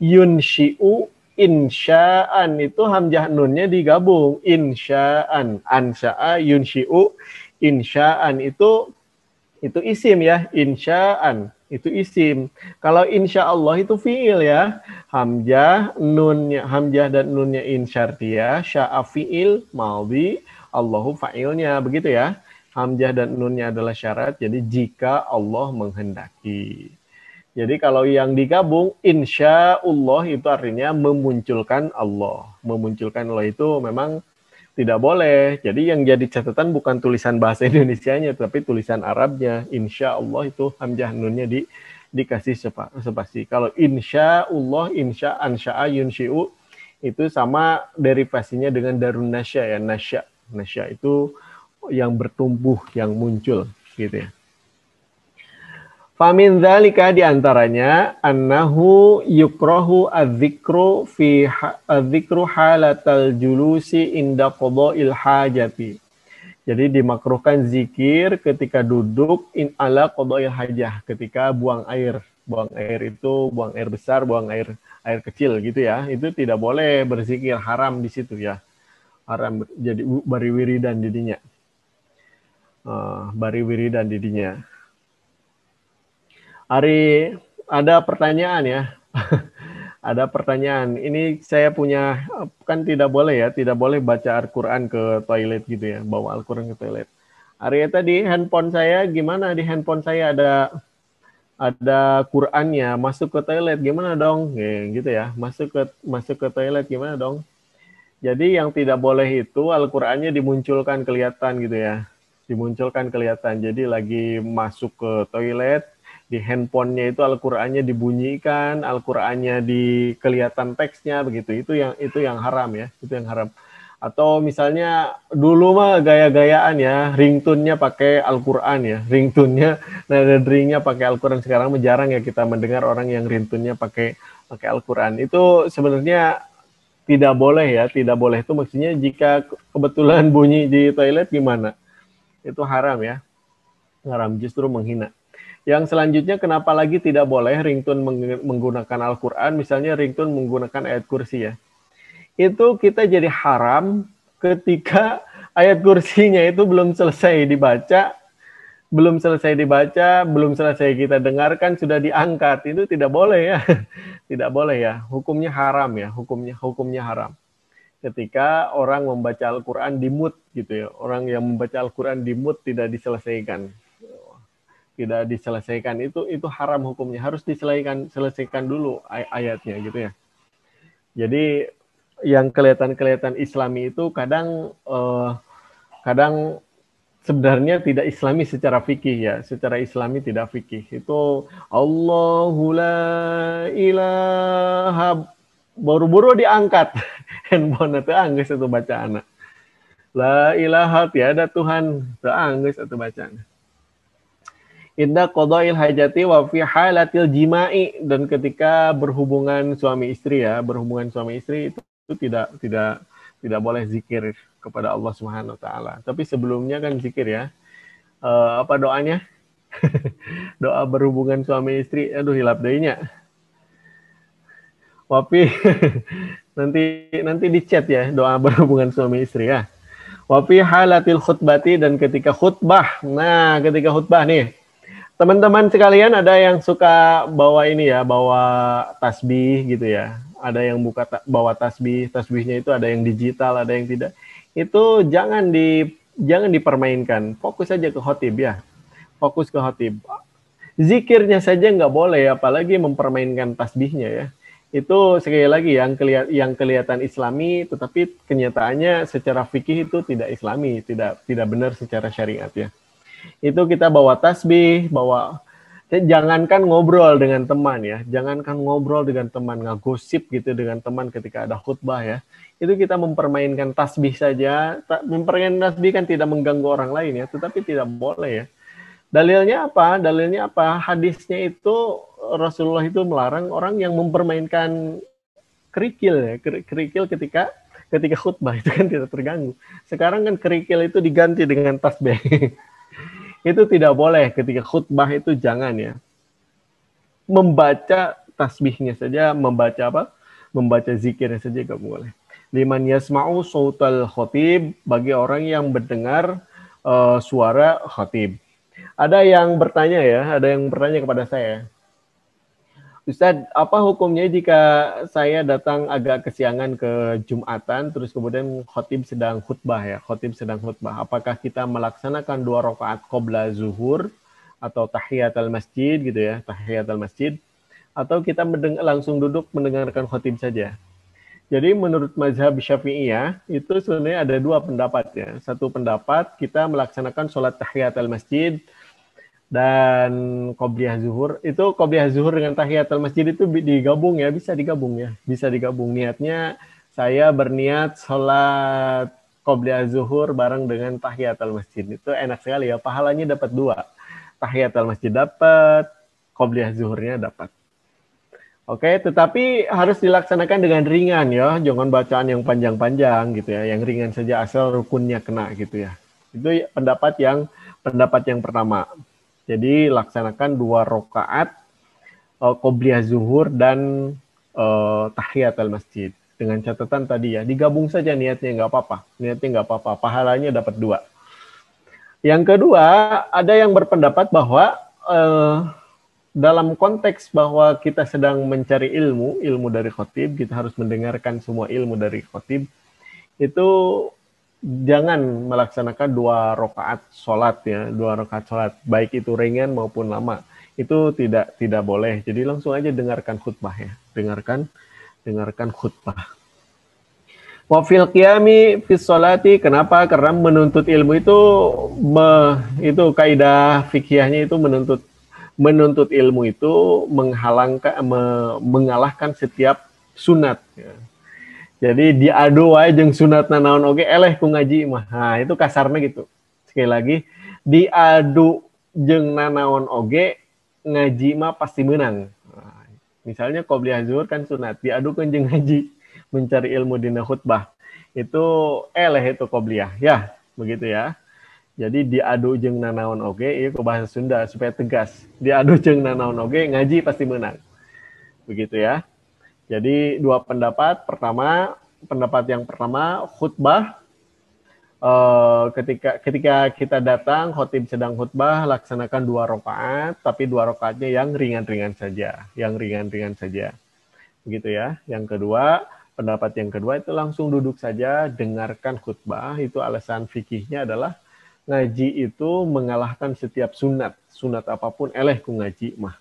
yunshi'u insya'an, itu hamzah nunnya digabung, insya'an, ansya'a yunshi'u insya'an, itu isim ya, insya'an itu isim. Kalau insya Allah itu fiil ya, hamzah dan nunnya insyartiyah, sya'a fiil madhi, Allahu fa'ilnya, begitu ya. Hamzah dan nunnya adalah syarat, jadi jika Allah menghendaki. Jadi kalau yang digabung insya Allah itu artinya memunculkan Allah. Memunculkan Allah itu memang tidak boleh. Jadi yang jadi catatan bukan tulisan bahasa Indonesianya, tapi tulisan Arabnya. Insya Allah itu hamzah nunnya dikasih spasi. Kalau insya Allah, insya ansya'a yunshi'u itu sama derivasinya dengan darun nasya ya, nasya. Nasya itu yang bertumbuh, yang muncul gitu ya. Famin dzalika diantaranya annahu yukrahu adzikru halatal julusi inda qada'il hajati. Jadi dimakruhkan zikir ketika duduk ala qada'il hajah, ketika buang air. Buang air itu buang air besar, buang air kecil gitu ya. Itu tidak boleh berzikir, haram di situ ya. Haram, jadi bari wiridan didinya. Bari wiridan didinya. Ari, ada pertanyaan ya. Ada pertanyaan. Ini saya punya, kan tidak boleh ya, tidak boleh baca Al-Quran ke toilet gitu ya, bawa Al-Quran ke toilet. Ari, tadi handphone saya gimana? Di handphone saya ada Qurannya, masuk ke toilet gimana dong? Gitu ya, masuk ke toilet gimana dong? Jadi yang tidak boleh itu Al-Qurannya dimunculkan kelihatan gitu ya. Dimunculkan kelihatan. Jadi lagi masuk ke toilet, di handphonenya itu Al-Qur'annya dibunyikan, Al-Qur'annya kelihatan teksnya begitu. Itu yang haram ya, itu yang haram. Atau misalnya dulu mah gaya-gayaan ya, ringtone-nya pakai Al-Qur'an ya. Ringtone-nya, nada deringnya pakai Al-Qur'an. Sekarang jarang ya kita mendengar orang yang ringtone-nya pakai Al-Qur'an. Itu sebenarnya Tidak boleh ya, tidak boleh itu maksudnya jika kebetulan bunyi di toilet gimana? Itu haram ya. Haram, justru menghina. Yang selanjutnya kenapa lagi tidak boleh ringtone menggunakan Al-Quran, misalnya ringtone menggunakan ayat kursi ya. Itu kita jadi haram ketika ayat kursinya itu belum selesai dibaca, belum selesai kita dengarkan, sudah diangkat. Itu tidak boleh ya. Tidak boleh ya. Hukumnya haram ya. Hukumnya haram. Ketika orang membaca Al-Quran di mute gitu ya. Orang yang membaca Al-Quran di mute tidak diselesaikan. Tidak diselesaikan itu haram hukumnya. Harus selesaikan dulu ayatnya gitu ya. Jadi yang kelihatan Islami itu kadang sebenarnya tidak Islami secara fikih ya, secara Islami tidak fikih. Itu Allahu la ilaha, buru-buru diangkat handphone itu anggeus itu bacaan. La ilaha tiada Tuhan, teu anggeus itu bacaan. Inda qadail hajati wa fi halatil jima'i, dan ketika berhubungan suami istri ya, itu tidak boleh zikir kepada Allah Subhanahu wa taala. Tapi sebelumnya kan zikir ya. Apa doanya? Doa berhubungan suami istri. Aduh hilap deunya. Wapi nanti di chat ya, doa berhubungan suami istri ya. Wafi halatil khutbati, dan ketika khutbah. Nah, ketika khutbah nih. Teman-teman sekalian, ada yang suka bawa ini ya, bawa tasbih gitu ya. Ada yang bawa tasbihnya itu ada yang digital, ada yang tidak. Itu jangan dipermainkan. Fokus saja ke khotib ya. Fokus ke khotib. Zikirnya saja nggak boleh, apalagi mempermainkan tasbihnya ya. Itu sekali lagi yang kelihatan Islami, tetapi kenyataannya secara fikih itu tidak Islami, tidak benar secara syariat ya. Itu kita bawa tasbih, jangankan ngobrol dengan teman ya, ngagosip gitu dengan teman ketika ada khutbah ya. Itu kita mempermainkan tasbih saja. Mempermainkan tasbih kan tidak mengganggu orang lain ya, tetapi tidak boleh ya. Dalilnya apa? Hadisnya itu Rasulullah itu melarang orang yang mempermainkan kerikil ya, kerikil ketika khutbah itu kan tidak terganggu. Sekarang kan kerikil itu diganti dengan tasbih. Itu tidak boleh ketika khutbah, itu jangan ya. Membaca tasbihnya saja, membaca zikirnya saja nggak boleh. Liman yasma'u sautal khotib, bagi orang yang mendengar suara khotib. Ada yang bertanya kepada saya, Ustadz, apa hukumnya jika saya datang agak kesiangan ke Jumatan, terus kemudian khotib sedang khutbah ya, apakah kita melaksanakan 2 rakaat qabla zuhur atau tahiyatul masjid gitu ya, atau kita langsung duduk mendengarkan khotib saja? Jadi menurut mazhab Syafi'iyah itu sebenarnya ada 2 pendapat ya. Satu pendapat kita melaksanakan sholat tahiyatul masjid dan qobliyah zuhur. Itu qobliyah zuhur dengan tahiyatul masjid itu digabung ya, bisa digabung. Niatnya saya berniat sholat qobliyah zuhur bareng dengan tahiyatul masjid. Itu enak sekali ya, pahalanya dapat 2. Tahiyatul masjid dapat, qobliyah zuhurnya dapat. Oke, tetapi harus dilaksanakan dengan ringan ya, jangan bacaan yang panjang-panjang gitu ya, yang ringan saja asal rukunnya kena gitu ya. Itu pendapat yang pertama. Jadi laksanakan 2 rakaat qobliyah zuhur dan tahiyatul masjid. Dengan catatan tadi ya, digabung saja niatnya nggak apa-apa. Pahalanya dapat 2. Yang kedua, ada yang berpendapat bahwa dalam konteks bahwa kita sedang mencari ilmu dari khotib, kita harus mendengarkan semua ilmu dari khotib, itu jangan melaksanakan 2 rakaat sholat ya, 2 rakaat sholat, baik itu ringan maupun lama. Itu tidak boleh. Jadi langsung aja dengarkan khutbah ya, dengarkan khutbah. Wa fil qiyami fi sholati, kenapa? Karena menuntut ilmu itu kaidah fikihnya itu menuntut ilmu itu mengalahkan setiap sunat ya. Jadi diadu wae jeung sunatna naon oge eleh ku ngaji mah. Nah, itu kasarnya gitu. Sekali lagi, diadu jeung nanaon oge ngaji mah pasti menang. Nah, misalnya qobliyah zuhur kan sunat, diadukeun jeung ngaji mencari ilmu dina khutbah. Itu itu qobliyah. Ya, begitu ya. Jadi diadu jeung nanaon oge, ieu ku bahasa Sunda supaya tegas. Diadu jeung nanaon oge, ngaji pasti menang. Begitu ya. Jadi dua pendapat. Pendapat yang pertama, khutbah ketika kita datang, khotib sedang khutbah, laksanakan 2 rakaat, tapi 2 rakaatnya yang ringan-ringan saja, begitu ya. Pendapat yang kedua itu langsung duduk saja, dengarkan khutbah. Itu alasan fikihnya adalah ngaji itu mengalahkan setiap sunat apapun ku ngaji mah.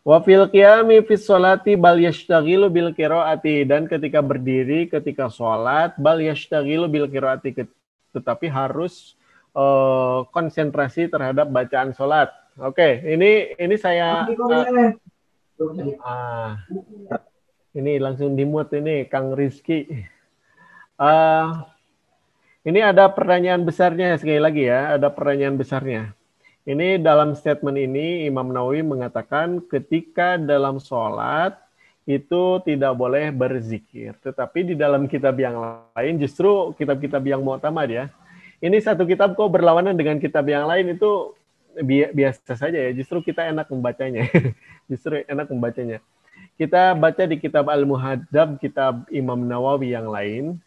Wa fil qiyami fis sholati bal yashtaghilu bil qiraati, dan ketika berdiri ketika sholat bal yashtaghilu bil qiraati, tetapi harus konsentrasi terhadap bacaan sholat. Oke, ini saya ini langsung dimut ini Kang Rizky. Ini ada pertanyaan besarnya sekali lagi ya, ada pertanyaan besarnya. Ini dalam statement ini Imam Nawawi mengatakan ketika dalam sholat itu tidak boleh berzikir. Tetapi di dalam kitab yang lain, justru kitab-kitab yang mu'tamad ya. Ini satu kitab kok berlawanan dengan kitab yang lain, itu biasa saja ya. Justru kita enak membacanya. Kita baca di kitab Al-Muhaddab, kitab Imam Nawawi yang lain.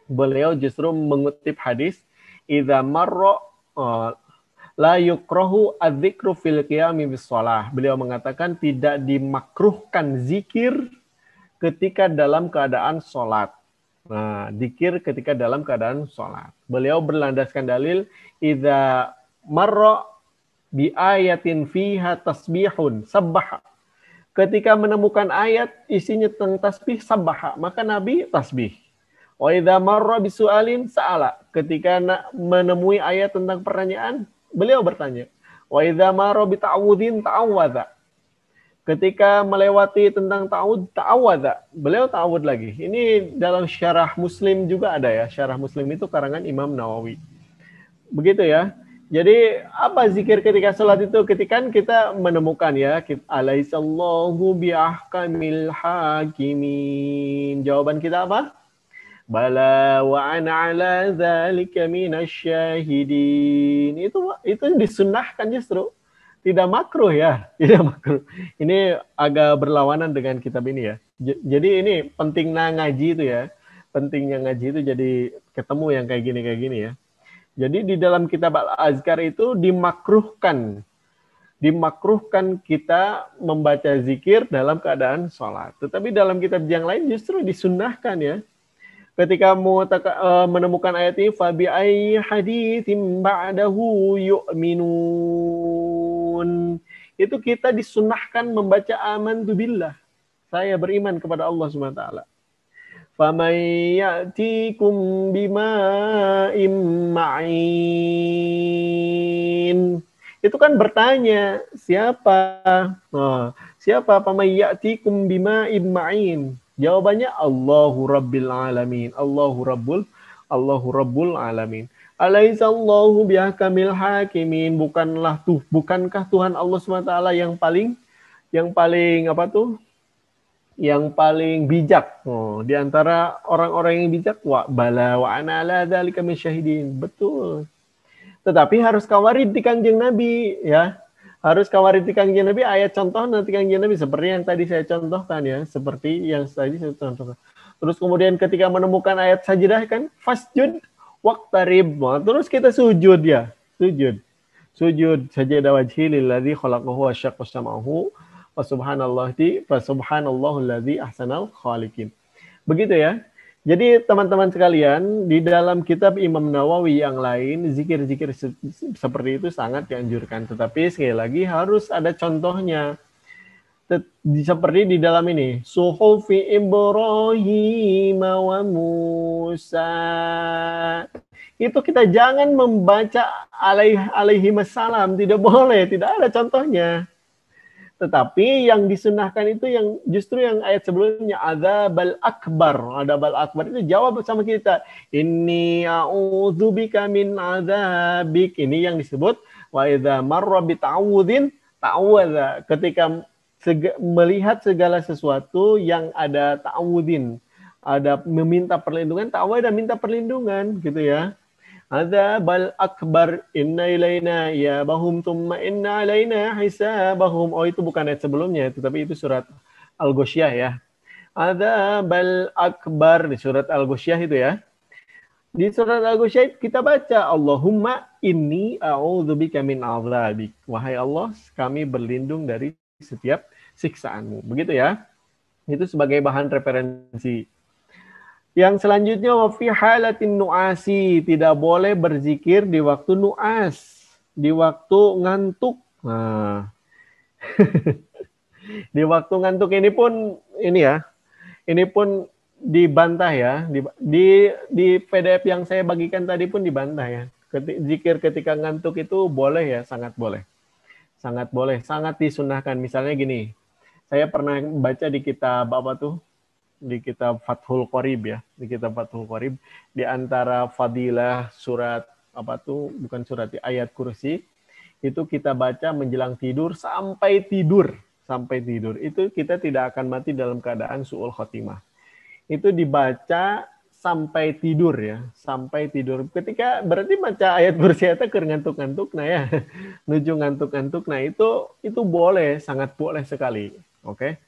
Beliau justru mengutip hadis, idza marra la yukrahu adzikru fil qiyami bis shalah. Beliau mengatakan tidak dimakruhkan zikir ketika dalam keadaan sholat. Nah, zikir ketika dalam keadaan sholat. Beliau berlandaskan dalil idza marra bi ayatin fiha tasbihun sabbaha. Ketika menemukan ayat isinya tentang tasbih, sabbaha, maka Nabi tasbih. Wa idza marra bi su'alin sa'ala. Ketika menemui ayat tentang pertanyaan, beliau bertanya. Wa idza marra bi ta'awudzin ta'awadza. Ketika melewati tentang ta'awadza, beliau ta'awud lagi. Ini dalam syarah Muslim juga ada ya. Syarah Muslim itu karangan Imam Nawawi. Begitu ya. Jadi apa zikir ketika sholat itu? Ketika kita menemukan ya, alaihissallahu biahkamil hakimin. Jawaban kita apa? Bala wa ana ala dzalika minasyahidin. Itu disunnahkan justru. Tidak makruh ya, tidak makruh. Ini agak berlawanan dengan kitab ini ya. Jadi ini pentingnya ngaji itu ya. Pentingnya ngaji itu jadi ketemu yang kayak gini ya. Jadi di dalam kitab Al-Azkar itu dimakruhkan kita membaca zikir dalam keadaan sholat. Tetapi dalam kitab yang lain justru disunnahkan ya. Ketika menemukan ayat ini, fabi ayyi haditsin ba'dahu yu'minun. Itu kita disunnahkan membaca amantu billah. Saya beriman kepada Allah Subhanahu wa taala. Faman ya'tikum bima'in ma'in. Itu kan bertanya, siapa? Siapa faman ya'tikum bima'in ma'in? Jawabannya Allahu Rabbil Alamin. Allahu Rabbul Alamin. Alaihissallahu biahkamil hakimin. Bukankah Tuhan Allah SWT yang paling bijak di antara orang-orang yang bijak? Bala wa ana ala dzalika misyahidin. Betul. Tetapi harus kawarid di Kangjeng Nabi ya. Harus kawarid di Kangjeng Nabi, ayat contoh nanti Kangjeng Nabi seperti yang tadi saya contohkan ya, seperti yang tadi saya contohkan. Terus kemudian ketika menemukan ayat sajdah kan, fasjud waqtarib. Terus kita sujud ya, sujud sajadah wajhi lilladzi khalaqahu wa syaqqa sam'ahu wa subhanallahu alladzi ahsanal khaliqin. Begitu ya. Jadi teman-teman sekalian, di dalam kitab Imam Nawawi yang lain, zikir-zikir seperti itu sangat dianjurkan. Tetapi sekali lagi harus ada contohnya. Seperti di dalam ini. Suhufi Ibrahim wa Musa. Itu kita jangan membaca alaihi wassalam. Tidak boleh, tidak ada contohnya. Tetapi yang disunahkan itu yang justru yang ayat sebelumnya adzabal akbar. Adzabal akbar itu jawab sama kita. Inni a'udzubika min adzabik. Ini yang disebut wa idza marra bi ta'awudzin ta'awadza. Ketika melihat segala sesuatu yang ada ta'awudzin, ada meminta perlindungan, tawadah minta perlindungan gitu ya. Ada bal akbar inna ilaina ya bahum tumma inna alaina hisabahum. Oh itu bukan ayat sebelumnya, tetapi itu surat Al-Ghasyiyah ya. Ada bal akbar di surat Al-Ghasyiyah itu ya. Di surat Al-Ghasyiyah kita baca Allahumma inni a'udzubika min adzabik. Wahai Allah, kami berlindung dari setiap siksaanmu. Begitu ya. Itu sebagai bahan referensi. Yang selanjutnya wa fi halatin nuasi, tidak boleh berzikir di waktu nuas, di waktu ngantuk. Nah. Di waktu ngantuk ini pun ini pun dibantah ya. Di PDF yang saya bagikan tadi pun dibantah ya. Zikir ketika ngantuk itu boleh ya, sangat boleh. Sangat boleh, sangat disunahkan. Misalnya gini, saya pernah baca di kitab apa tuh? Di kitab Fathul Qorib ya, di kitab Fathul Qorib, di antara fadilah surat apa tuh, bukan surat, ayat kursi, itu kita baca menjelang tidur sampai tidur. Itu kita tidak akan mati dalam keadaan su'ul khotimah. Itu dibaca sampai tidur ya, sampai tidur. Ketika berarti baca ayat kursi itu ngantuk-ngantuk, nah ya, nuju ngantuk-ngantuk, nah itu boleh, sangat boleh sekali, oke?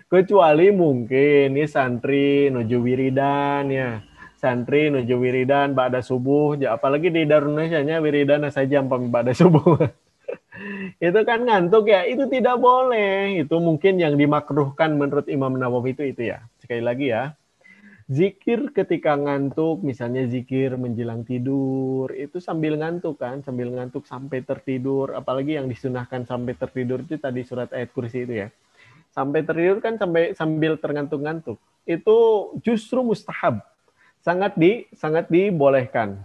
Kecuali mungkin ini santri nuju wiridan ya, santri nuju wiridan ba'da subuh, apalagi di Darul Indonesia wiridan saja ba'da subuh. Itu kan ngantuk ya, itu tidak boleh. Itu mungkin yang dimakruhkan menurut Imam Nawawi itu ya. Sekali lagi ya, zikir ketika ngantuk, misalnya zikir menjelang tidur, itu sambil ngantuk kan, sambil ngantuk sampai tertidur, apalagi yang disunahkan sampai tertidur itu tadi surat ayat kursi itu ya. Sampai tertidur kan sambil terngantuk-ngantuk. Itu justru mustahab. Sangat dibolehkan.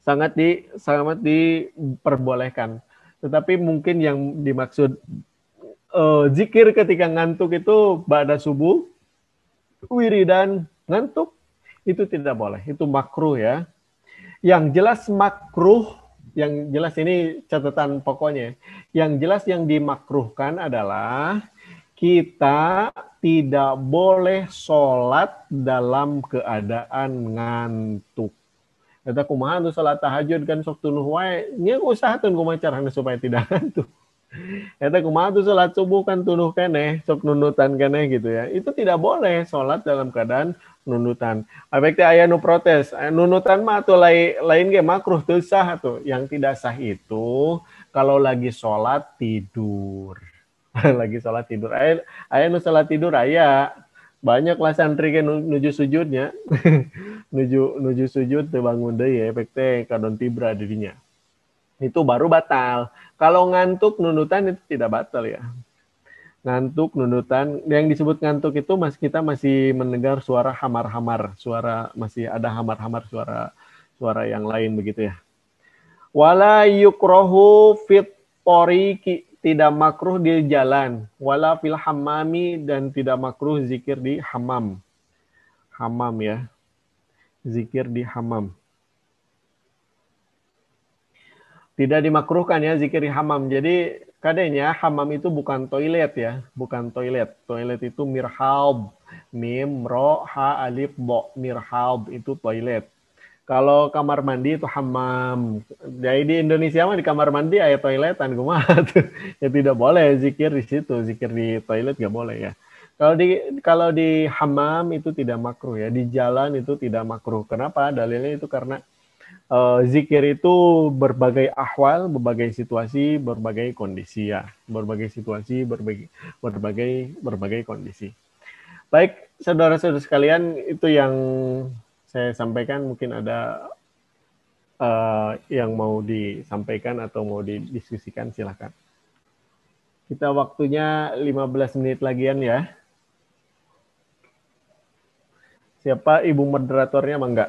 Sangat diperbolehkan. Tetapi mungkin yang dimaksud zikir ketika ngantuk itu ba'da subuh, wiridan ngantuk, itu tidak boleh. Itu makruh ya. Yang jelas makruh, yang jelas ini catatan pokoknya. Yang jelas yang dimakruhkan adalah kita tidak boleh sholat dalam keadaan ngantuk. Kata kumaha tuh sholat tahajud kan sok tuluh wae, nya usahakeun kumaha carana supaya tidak ngantuk. Kata kumaha tuh sholat subuh kan tuluh keneh, sok nunutan keneh gitu ya. Itu tidak boleh sholat dalam keadaan nunutan. Efek teh aya nu protes, nunutan mah atuh lain ge makruh teu sah atuh. Yang tidak sah itu kalau lagi sholat tidur. Lagi sholat tidur. Aya nu sholat tidur aya. Banyaklah santri ke nuju sujudnya. nuju sujud teu bangun deui ya efek teh kadon tibra dirinya. Itu baru batal. Kalau ngantuk nunutan itu tidak batal ya. Ngantuk nunutan, yang disebut ngantuk itu kita masih mendengar suara hamar-hamar, suara masih ada hamar-hamar suara yang lain begitu ya. Wala yukrahu fit tariqi, tidak makruh di jalan, wala fil hammami, dan tidak makruh zikir di hammam. Hammam ya. Zikir di hammam. Tidak dimakruhkan ya zikir di hammam. Jadi kadenya hammam itu bukan toilet ya, bukan toilet. Toilet itu mirhab, mim ro ha alif bo, mirhab itu toilet. Kalau kamar mandi itu hammam. Jadi di Indonesia mah di kamar mandi ada toiletan, kumaha tuh. Ya tidak boleh zikir di situ, zikir di toilet nggak boleh ya. Kalau di hammam itu tidak makruh ya, di jalan itu tidak makruh. Kenapa? Dalilnya itu karena zikir itu berbagai ahwal, berbagai situasi, berbagai kondisi ya, berbagai situasi, berbagai kondisi. Baik, saudara-saudara sekalian, itu yang saya sampaikan. Mungkin ada yang mau disampaikan atau mau didiskusikan, silakan. Kita waktunya 15 menit lagian ya. Siapa ibu moderatornya, Mangga?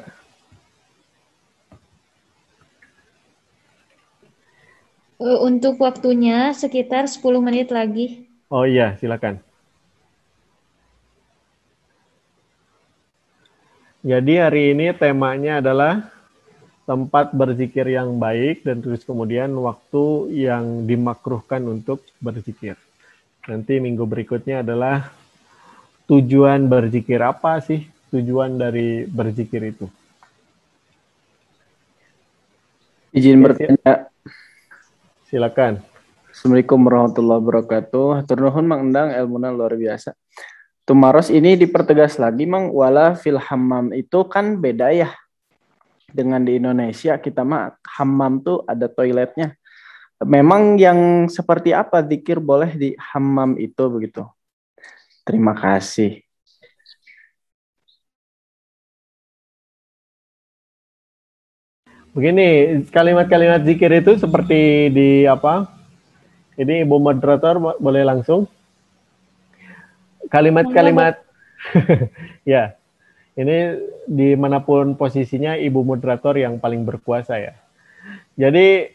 Untuk waktunya sekitar 10 menit lagi. Oh iya, silakan. Jadi hari ini temanya adalah tempat berzikir yang baik dan terus kemudian waktu yang dimakruhkan untuk berzikir. Nanti minggu berikutnya adalah tujuan berzikir apa sih? tujuan dari berzikir itu? Izin Ya, bertanya. silakan. Assalamualaikum warahmatullahi wabarakatuh. Hatur nuhun Mang Endang, ilmuna luar biasa. Tumaros ini dipertegas lagi Mang, wala fil hammam itu kan beda ya dengan di Indonesia. Kita mah hammam tuh ada toiletnya. Memang yang seperti apa zikir boleh di hammam itu begitu? Terima kasih. Begini, kalimat-kalimat zikir itu seperti di apa? Ini Ibu moderator boleh langsung. Kalimat-kalimat ya. Ini dimanapun posisinya Ibu moderator yang paling berkuasa ya. Jadi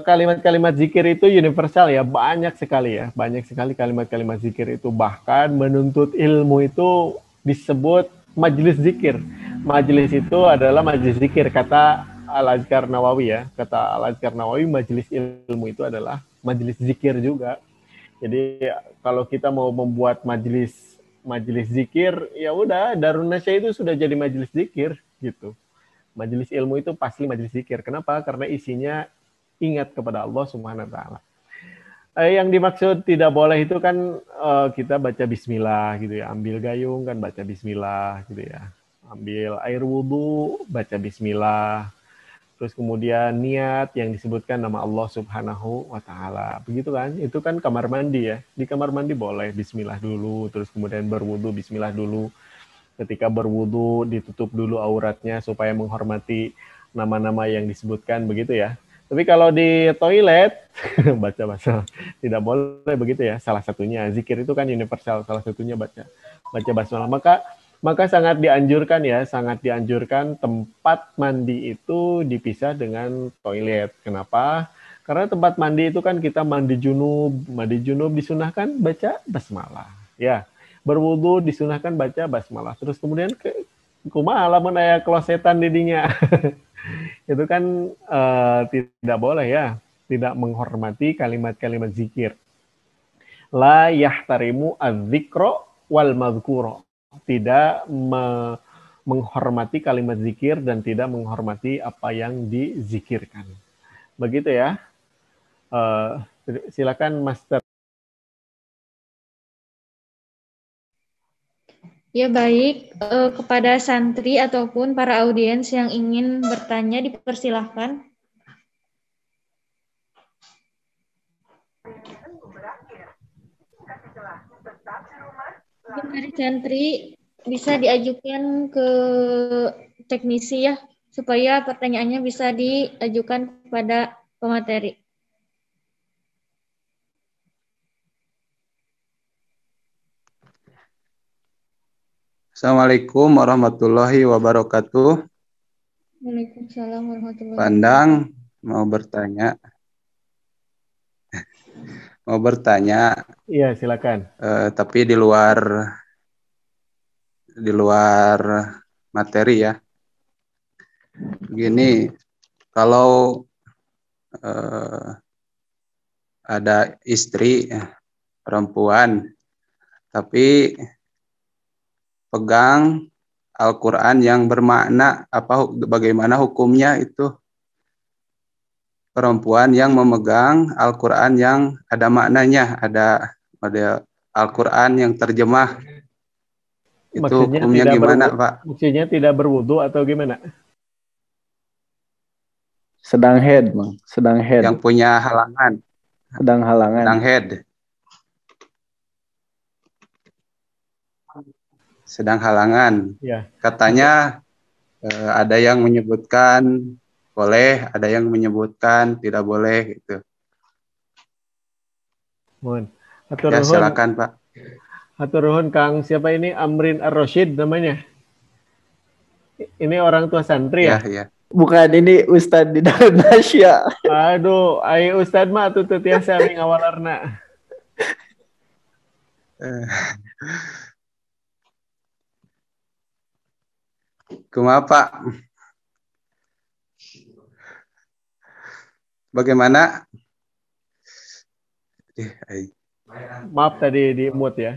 kalimat-kalimat zikir itu universal ya, banyak sekali ya, banyak sekali kalimat-kalimat zikir itu. Bahkan menuntut ilmu itu disebut majelis zikir. Majelis itu adalah majelis zikir, kata Al-Azkar Nawawi ya. Kata Al-Azkar Nawawi, majelis ilmu itu adalah majelis zikir juga. Jadi kalau kita mau membuat majelis zikir, ya udah Darun Nasya itu sudah jadi majelis zikir gitu. Majelis ilmu itu pasti majelis zikir. Kenapa? Karena isinya ingat kepada Allah Subhanahu wa taala. Yang dimaksud tidak boleh itu kan kita baca bismillah gitu ya. Ambil gayung kan baca bismillah gitu ya. Ambil air wudhu baca bismillah. Terus kemudian niat yang disebutkan nama Allah Subhanahu wa taala. Begitu kan? Itu kan kamar mandi ya. Di kamar mandi boleh bismillah dulu, terus kemudian berwudu bismillah dulu. Ketika berwudu ditutup dulu auratnya supaya menghormati nama-nama yang disebutkan begitu ya. Tapi kalau di toilet baca tidak boleh begitu ya. Salah satunya zikir itu kan universal, salah satunya baca basmalah. Maka sangat dianjurkan tempat mandi itu dipisah dengan toilet. Kenapa? Karena tempat mandi itu kan kita mandi junub disunahkan baca basmalah. Ya, berwudu disunahkan baca basmalah. Terus kemudian kumaha lamun aya klosetan didinya. Itu kan tidak boleh ya, tidak menghormati kalimat-kalimat zikir. La yahtarimu adzikra wal madhkura. Tidak menghormati kalimat zikir dan tidak menghormati apa yang dizikirkan. Begitu ya. Silakan Master. Ya baik, kepada santri ataupun para audiens yang ingin bertanya dipersilahkan. Mungkin dari santri bisa diajukan ke teknisi ya, supaya pertanyaannya bisa diajukan kepada pemateri. Assalamualaikum warahmatullahi wabarakatuh. Waalaikumsalam warahmatullahi wabarakatuh. Pandang mau bertanya. Iya, silakan. Tapi di luar materi ya. Begini, kalau ada istri perempuan, tapi pegang Al-Quran yang bermakna, bagaimana hukumnya itu perempuan yang memegang Al-Quran yang ada maknanya, ada model Al-Quran yang terjemah. Itu Maksudnya hukumnya gimana, Pak? Maksudnya tidak berwudu atau gimana? Sedang head, Bang. Sedang head. Yang punya halangan. Sedang halangan. Sedang head. Sedang halangan. Ya. Katanya ada yang menyebutkan boleh, ada yang menyebutkan tidak boleh gitu. Mohon. Ya, silakan Pak. Hatur nuhun Kang, siapa ini? Amrin Ar-Rasyid namanya. Ini orang tua santri ya? Iya. Bukan, ini Ustadz di Darun Nasya. Aduh, ayo Ustadz mah tutut ya sering awalarna. Kumaha Pak? Bagaimana? Maaf tadi di mute ya.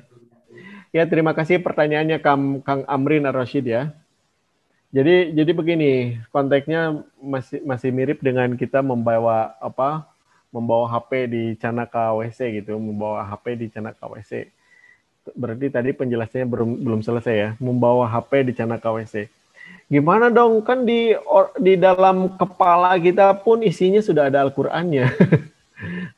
Ya, terima kasih pertanyaannya Kang Amrin Ar-Rasyid ya. Jadi begini, konteksnya masih mirip dengan kita membawa HP di Canaka WC gitu, membawa HP di Canaka WC. Berarti tadi penjelasannya belum selesai ya, membawa HP di Canaka WC. Gimana dong, kan di dalam kepala kita pun isinya sudah ada Al-Qur'annya.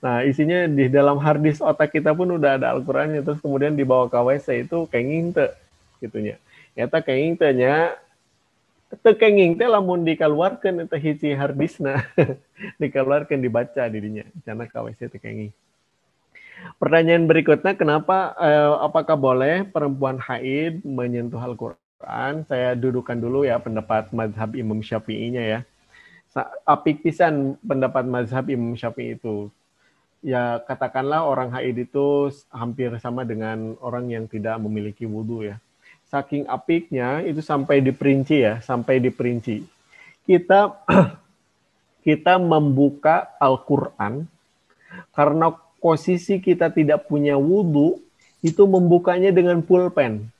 Nah, isinya di dalam harddisk otak kita pun udah ada Al-Qur'annya, terus kemudian dibawa ke WC itu kenging teu gitunya. Eta kenging teu nya tekenging teh lamun dikeluarkan eta hiji harddiskna dikeluarkan dibaca dirinya cenah ka WC tekenging. Pertanyaan berikutnya, apakah boleh perempuan haid menyentuh Al-Qur'an? Saya dudukan dulu ya pendapat mazhab Imam Syafi'inya ya. Apik pisan pendapat mazhab Imam Syafi'i itu. Ya katakanlah orang haid itu hampir sama dengan orang yang tidak memiliki wudu ya. Saking apiknya itu sampai diperinci. Kita membuka Al-Qur'an karena posisi kita tidak punya wudu, itu membukanya dengan pulpen.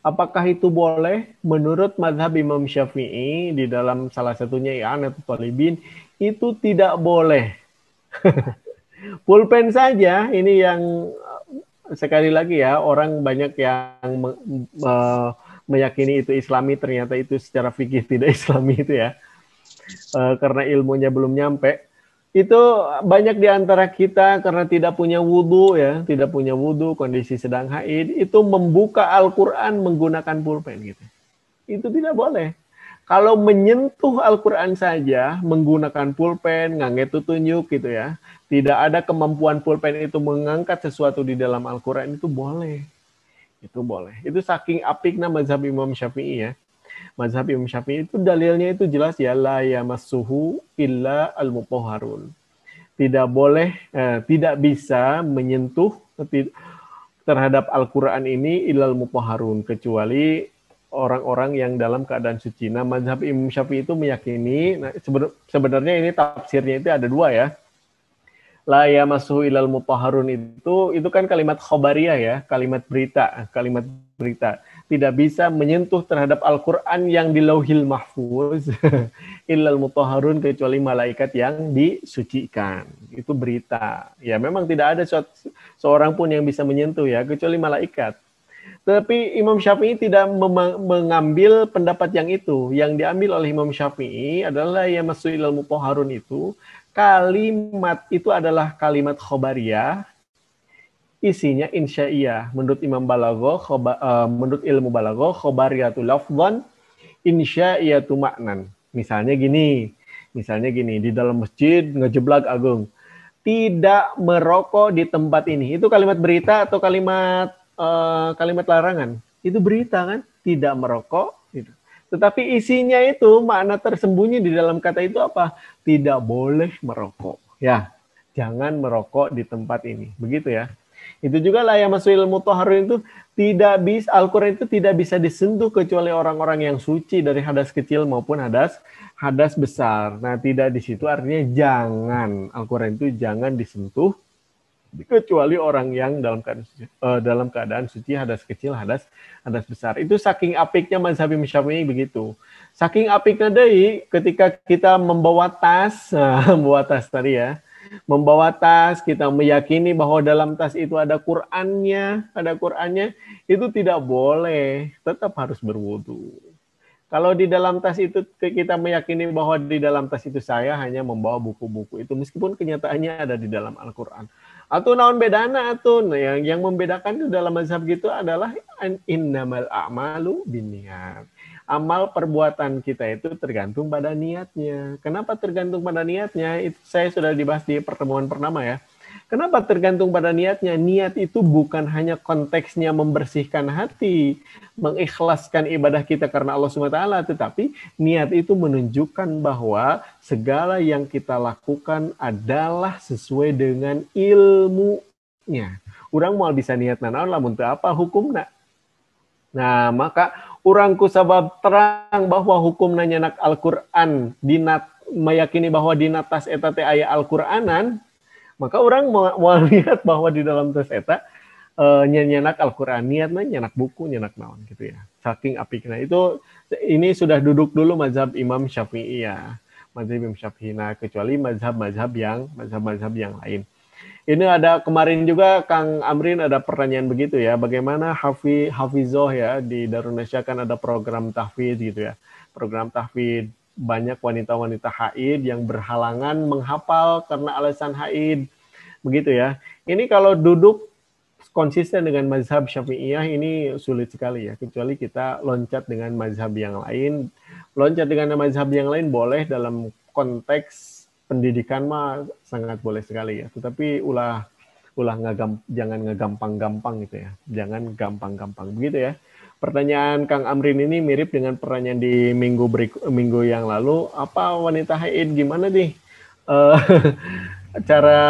Apakah itu boleh? Menurut mazhab Imam Syafi'i di dalam salah satunya I'anatul Talibin itu tidak boleh. Pulpen saja ini yang sekali lagi ya, orang banyak yang meyakini itu Islami, ternyata itu secara fikih tidak Islami itu ya, karena ilmunya belum nyampe. Itu banyak di antara kita karena tidak punya wudu ya, kondisi sedang haid, itu membuka Al-Qur'an menggunakan pulpen gitu. Itu tidak boleh. Kalau menyentuh Al-Qur'an saja menggunakan pulpen, ngangge tutunjuk gitu ya, tidak ada kemampuan pulpen itu mengangkat sesuatu di dalam Al-Qur'an, itu boleh. Itu boleh. Itu saking apikna mazhab Imam Syafi'i ya. Mazhab Imam Syafi'i itu dalilnya itu jelas ya, la yamassuhu illa al-mutahharun. Tidak boleh, tidak bisa menyentuh terhadap Al-Qur'an ini illal mutahharun, kecuali orang-orang yang dalam keadaan suci. Nah, mazhab Imam Syafi'i itu meyakini, sebenarnya ini tafsirnya itu ada dua ya. La yamassuhu illal mutahharun itu kan kalimat khobariyah ya, kalimat berita. Tidak bisa menyentuh terhadap Al-Qur'an yang di Lauhil Mahfuz illal mutahharun, kecuali malaikat yang disucikan. Itu berita. Ya, memang tidak ada seorang pun yang bisa menyentuh ya, kecuali malaikat. Tapi Imam Syafi'i tidak mengambil pendapat yang itu. Yang diambil oleh Imam Syafi'i adalah yamassuhu illal mutahharun itu, kalimat itu adalah kalimat khobariyah, isinya insya'iyah. Menurut Imam Balaghah, menurut ilmu Balaghah, khobariyatu lafdhan, insya'iyatu maknan. Misalnya gini, di dalam masjid ngejeblak agung, tidak merokok di tempat ini. Itu kalimat berita atau kalimat larangan? Itu berita kan? Tidak merokok. Gitu. Tetapi isinya itu, makna tersembunyi di dalam kata itu apa? Tidak boleh merokok. Ya, jangan merokok di tempat ini. Begitu ya. Itu juga la yamassuhu illal mutahharun itu tidak bisa, Al-Qur'an itu tidak bisa disentuh kecuali orang-orang yang suci dari hadas kecil maupun hadas besar. Nah, tidak di situ artinya jangan, Al-Qur'an itu jangan disentuh kecuali orang yang dalam keadaan suci, hadas kecil, hadas besar. Itu saking apiknya mazhab Imam Syafi'i begitu. Saking apiknya deui ketika kita membawa tas tadi ya. Membawa tas, kita meyakini bahwa dalam tas itu ada Qur'annya, itu tidak boleh, tetap harus berwudu. Kalau di dalam tas itu kita meyakini bahwa di dalam tas itu saya hanya membawa buku-buku itu, meskipun kenyataannya ada di dalam Al-Qur'an. Atau naon bedana atau yang membedakan itu dalam mazhab gitu adalah innamal a'malu binniyat. Amal perbuatan kita itu tergantung pada niatnya. Kenapa tergantung pada niatnya? Itu saya sudah dibahas di pertemuan pertama ya. Kenapa tergantung pada niatnya? Niat itu bukan hanya konteksnya membersihkan hati, mengikhlaskan ibadah kita karena Allah SWT, tetapi niat itu menunjukkan bahwa segala yang kita lakukan adalah sesuai dengan ilmunya. Urang moal bisa niat naon lamun teu apa hukumna. Nah, maka urang ku sabab terang bahwa hukumna nyanak Al-Qur'an, meyakini bahwa di tas eta teh aya Al-Qur'anan, maka orang mau lihat bahwa di dalam tas eta nyenak Al-Quran, niatnya nyenak buku, nyenak naon gitu ya. Saking apikna itu, ini sudah duduk dulu mazhab Imam Syafi'i ya, mazhab Imam Syafi'i. Nah, kecuali mazhab yang lain. Ini ada kemarin juga Kang Amrin ada pertanyaan begitu ya, bagaimana hafizoh ya di Darun Nasya kan ada program tahfidz gitu ya, program tahfidz, banyak wanita-wanita haid yang berhalangan menghafal karena alasan haid begitu ya. Ini kalau duduk konsisten dengan mazhab Syafi'iyah ini sulit sekali ya, kecuali kita loncat dengan mazhab yang lain. Loncat dengan mazhab yang lain boleh dalam konteks pendidikan mah sangat boleh sekali ya, tetapi jangan ngegampang-gampang gitu ya, jangan gampang-gampang begitu ya. Pertanyaan Kang Amrin ini mirip dengan pertanyaan di minggu yang lalu, apa wanita haid gimana nih cara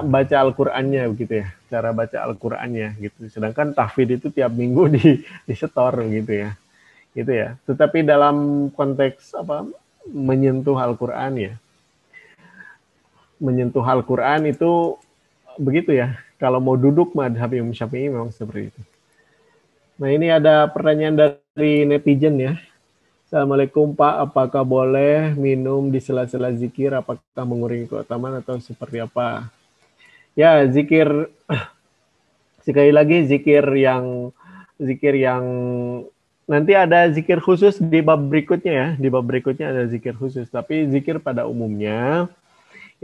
baca Al-Qur'annya begitu ya, cara baca Al-Qur'annya gitu. Sedangkan tahfidz itu tiap minggu disetor gitu ya. Gitu ya. Tetapi dalam konteks menyentuh Al-Qur'an ya. Menyentuh Al-Quran itu begitu ya. Kalau mau duduk madhab Imam Syafi'i memang seperti itu. Nah ini ada pertanyaan dari netizen ya. Assalamualaikum Pak, apakah boleh minum di sela-sela zikir? Apakah mengurangi keutamaan atau seperti apa? Ya zikir, sekali lagi zikir yang nanti ada zikir khusus di bab berikutnya ya. Di bab berikutnya ada zikir khusus. Tapi zikir pada umumnya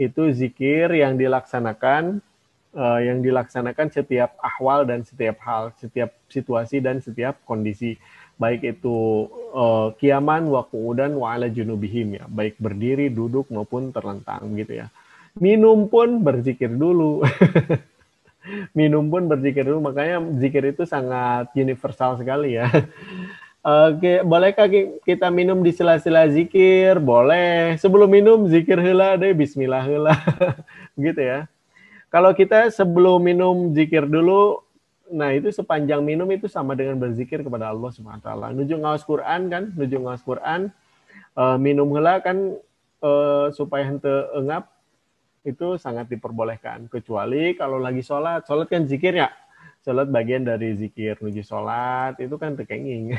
itu zikir yang dilaksanakan setiap ahwal dan setiap hal, setiap situasi dan setiap kondisi, baik itu qiyaman wa qu'udan wa ala junubihim ya, baik berdiri, duduk maupun terlentang gitu ya. Minum pun berzikir dulu. Minum pun berzikir dulu, makanya zikir itu sangat universal sekali ya. Oke, bolehkah kita minum di sela-sela zikir? Boleh. Sebelum minum zikir heula deh, bismillah heula. Gitu ya. Kalau kita sebelum minum zikir dulu, nah itu sepanjang minum itu sama dengan berzikir kepada Allah Subhanahu wa taala. Nuju ngaos Quran kan, minum heula kan supaya henteu engap itu sangat diperbolehkan, kecuali kalau lagi sholat kan zikir ya. Sholat bagian dari zikir, nuju sholat itu kan tekenging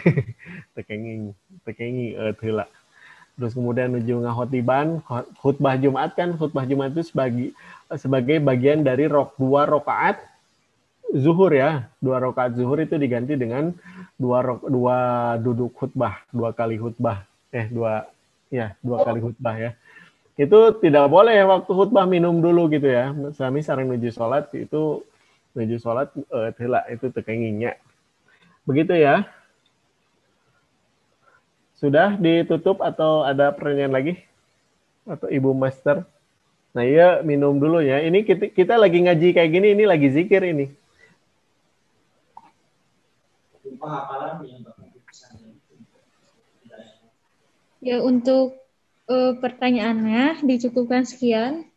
heula. Terus kemudian nuju ngahotiban, khutbah Jumat kan, khutbah Jumat itu sebagai bagian dari 2 rakaat zuhur ya. 2 rakaat zuhur itu diganti dengan 2 duduk khutbah, 2 kali khutbah. 2 kali khutbah ya. Itu tidak boleh waktu khutbah minum dulu gitu ya. Sami sareng nuju sholat itu itu tekengingnya. Begitu ya. Sudah ditutup atau ada pertanyaan lagi? Atau Ibu Master? Nah iya minum dulu ya. Ini kita lagi ngaji kayak gini, ini lagi zikir ini. Ya untuk pertanyaannya dicukupkan sekian.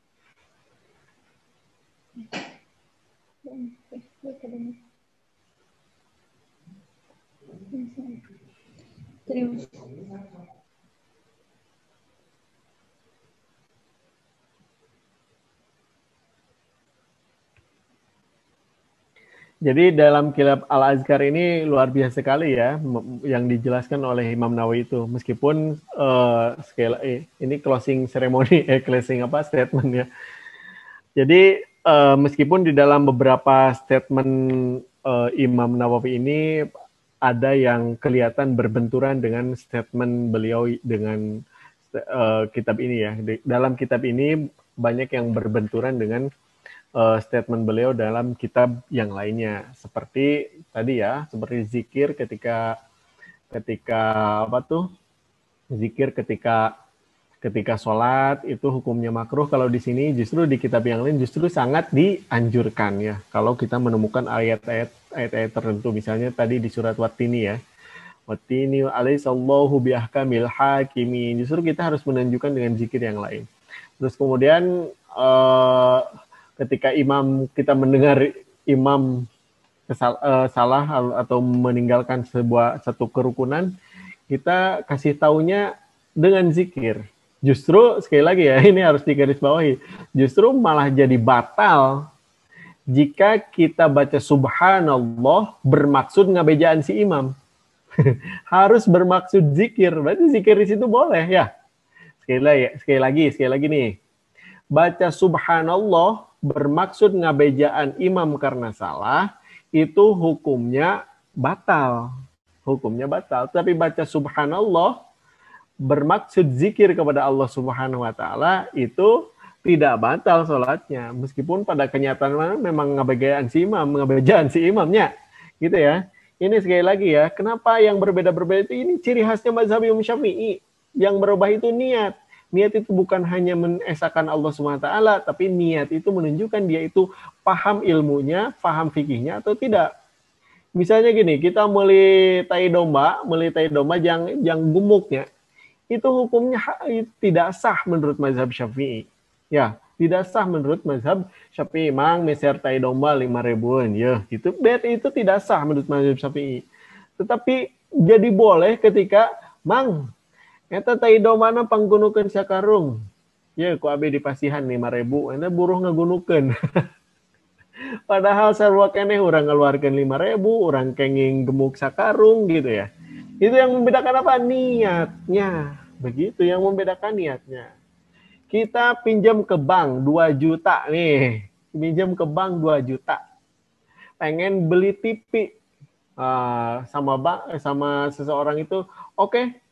Terima kasih. Jadi dalam Kitab Al-Azkar ini luar biasa sekali ya yang dijelaskan oleh Imam Nawawi itu. Meskipun ini closing ceremony, statement ya. Jadi meskipun di dalam beberapa statement Imam Nawawi ini ada yang kelihatan berbenturan dengan statement beliau dengan kitab ini ya. Dalam kitab ini banyak yang berbenturan dengan statement beliau dalam kitab yang lainnya, seperti tadi ya, seperti zikir ketika zikir ketika sholat itu hukumnya makruh. Kalau di sini justru di kitab yang lain justru sangat dianjurkan ya. Kalau kita menemukan ayat-ayat tertentu, misalnya tadi di surat Wattini ya, Wattini alaihissallahu biahkamil hakimin. Justru kita harus menunjukkan dengan zikir yang lain. Terus kemudian ketika kita mendengar imam salah atau meninggalkan satu kerukunan, kita kasih taunya dengan zikir. Justru sekali lagi ya, ini harus digarisbawahi. Justru malah jadi batal jika kita baca subhanallah bermaksud ngabejaan si imam. Harus bermaksud zikir. Berarti zikir di situ boleh ya. Sekali lagi nih. Baca subhanallah bermaksud ngabejaan imam karena salah, itu hukumnya batal. Hukumnya batal. Tapi baca subhanallah bermaksud zikir kepada Allah Subhanahu wa taala itu tidak batal sholatnya. Meskipun pada kenyataan memang ngabejaan si imamnya. Gitu ya. Ini sekali lagi ya, kenapa yang berbeda-berbeda itu ini ciri khasnya mazhab Imam Syafi'i. Yang berubah itu niat. Niat itu bukan hanya mengesahkan Allah SWT, tapi niat itu menunjukkan dia itu paham ilmunya, paham fikihnya atau tidak. Misalnya gini, kita beli tai domba yang gemuknya, itu hukumnya tidak sah menurut mazhab Syafi'i. Ya, tidak sah menurut mazhab Syafi'i. Mang meser tai domba 5.000-an, ya, gitu. Itu tidak sah menurut mazhab Syafi'i. Tetapi jadi boleh ketika mang eta tai domba na panggunukeun sakarung. Ya, ku abi dipasihan 5.000, eta buruh ngagunukeun. Padahal sarua keneh urang ngaluarkeun 5.000, urang kenging gemuk sakarung gitu ya. Itu yang membedakan apa? Niatnya. Begitu yang membedakan niatnya. Kita pinjam ke bank 2 juta nih. Pinjam ke bank 2 juta. Pengen beli TV sama seseorang itu, oke.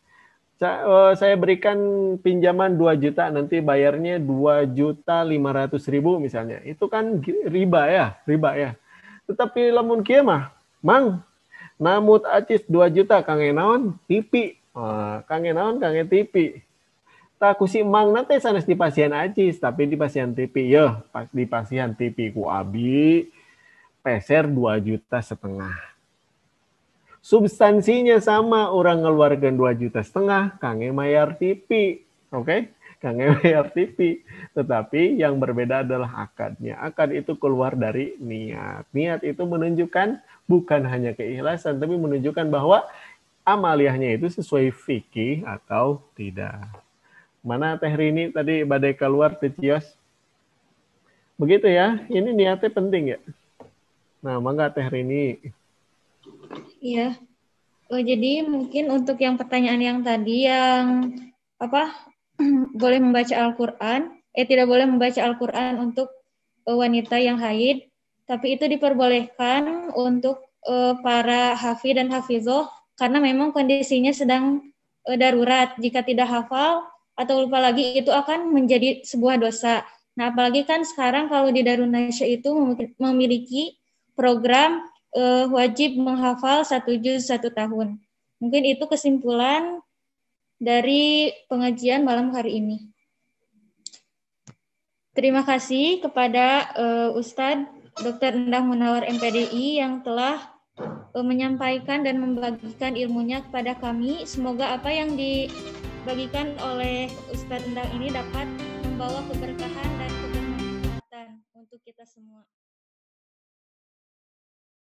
Saya berikan pinjaman 2 juta, nanti bayarnya 2.500.000 misalnya. Itu kan riba ya. Tetapi lamun kieu mah, mang namut acis 2 juta kangen naon? TV. Kangen naon? Kangen TV. Tak kusi mang nanti sanes di pasien acis, tapi di pasien TV ya, pas di pasien TV ku abi peser 2,5 juta. Substansinya sama, orang ngeluarkan 2,5 juta, kange mayar TV, oke? Kange mayar TV. Tetapi yang berbeda adalah akadnya. Akad itu keluar dari niat. Niat itu menunjukkan bukan hanya keikhlasan, tapi menunjukkan bahwa amaliyahnya itu sesuai fikih atau tidak. Mana Teh Rini tadi badai keluar di kios? Begitu ya, ini niatnya penting ya. Nah, mangga Teh Rini. Iya. Jadi mungkin untuk yang pertanyaan yang tadi yang boleh membaca Al-Qur'an, tidak boleh membaca Al-Qur'an untuk wanita yang haid, tapi itu diperbolehkan untuk para hafidh dan hafizah karena memang kondisinya sedang darurat. Jika tidak hafal atau lupa lagi itu akan menjadi sebuah dosa. Nah, apalagi kan sekarang kalau di Darun Nasya itu memiliki program wajib menghafal 1 juz 1 tahun. Mungkin itu kesimpulan dari pengajian malam hari ini. Terima kasih kepada Ustadz Dr. Endang Munawar MPDI yang telah menyampaikan dan membagikan ilmunya kepada kami. Semoga apa yang dibagikan oleh Ustadz Endang ini dapat membawa keberkahan dan kebermanfaatan untuk kita semua.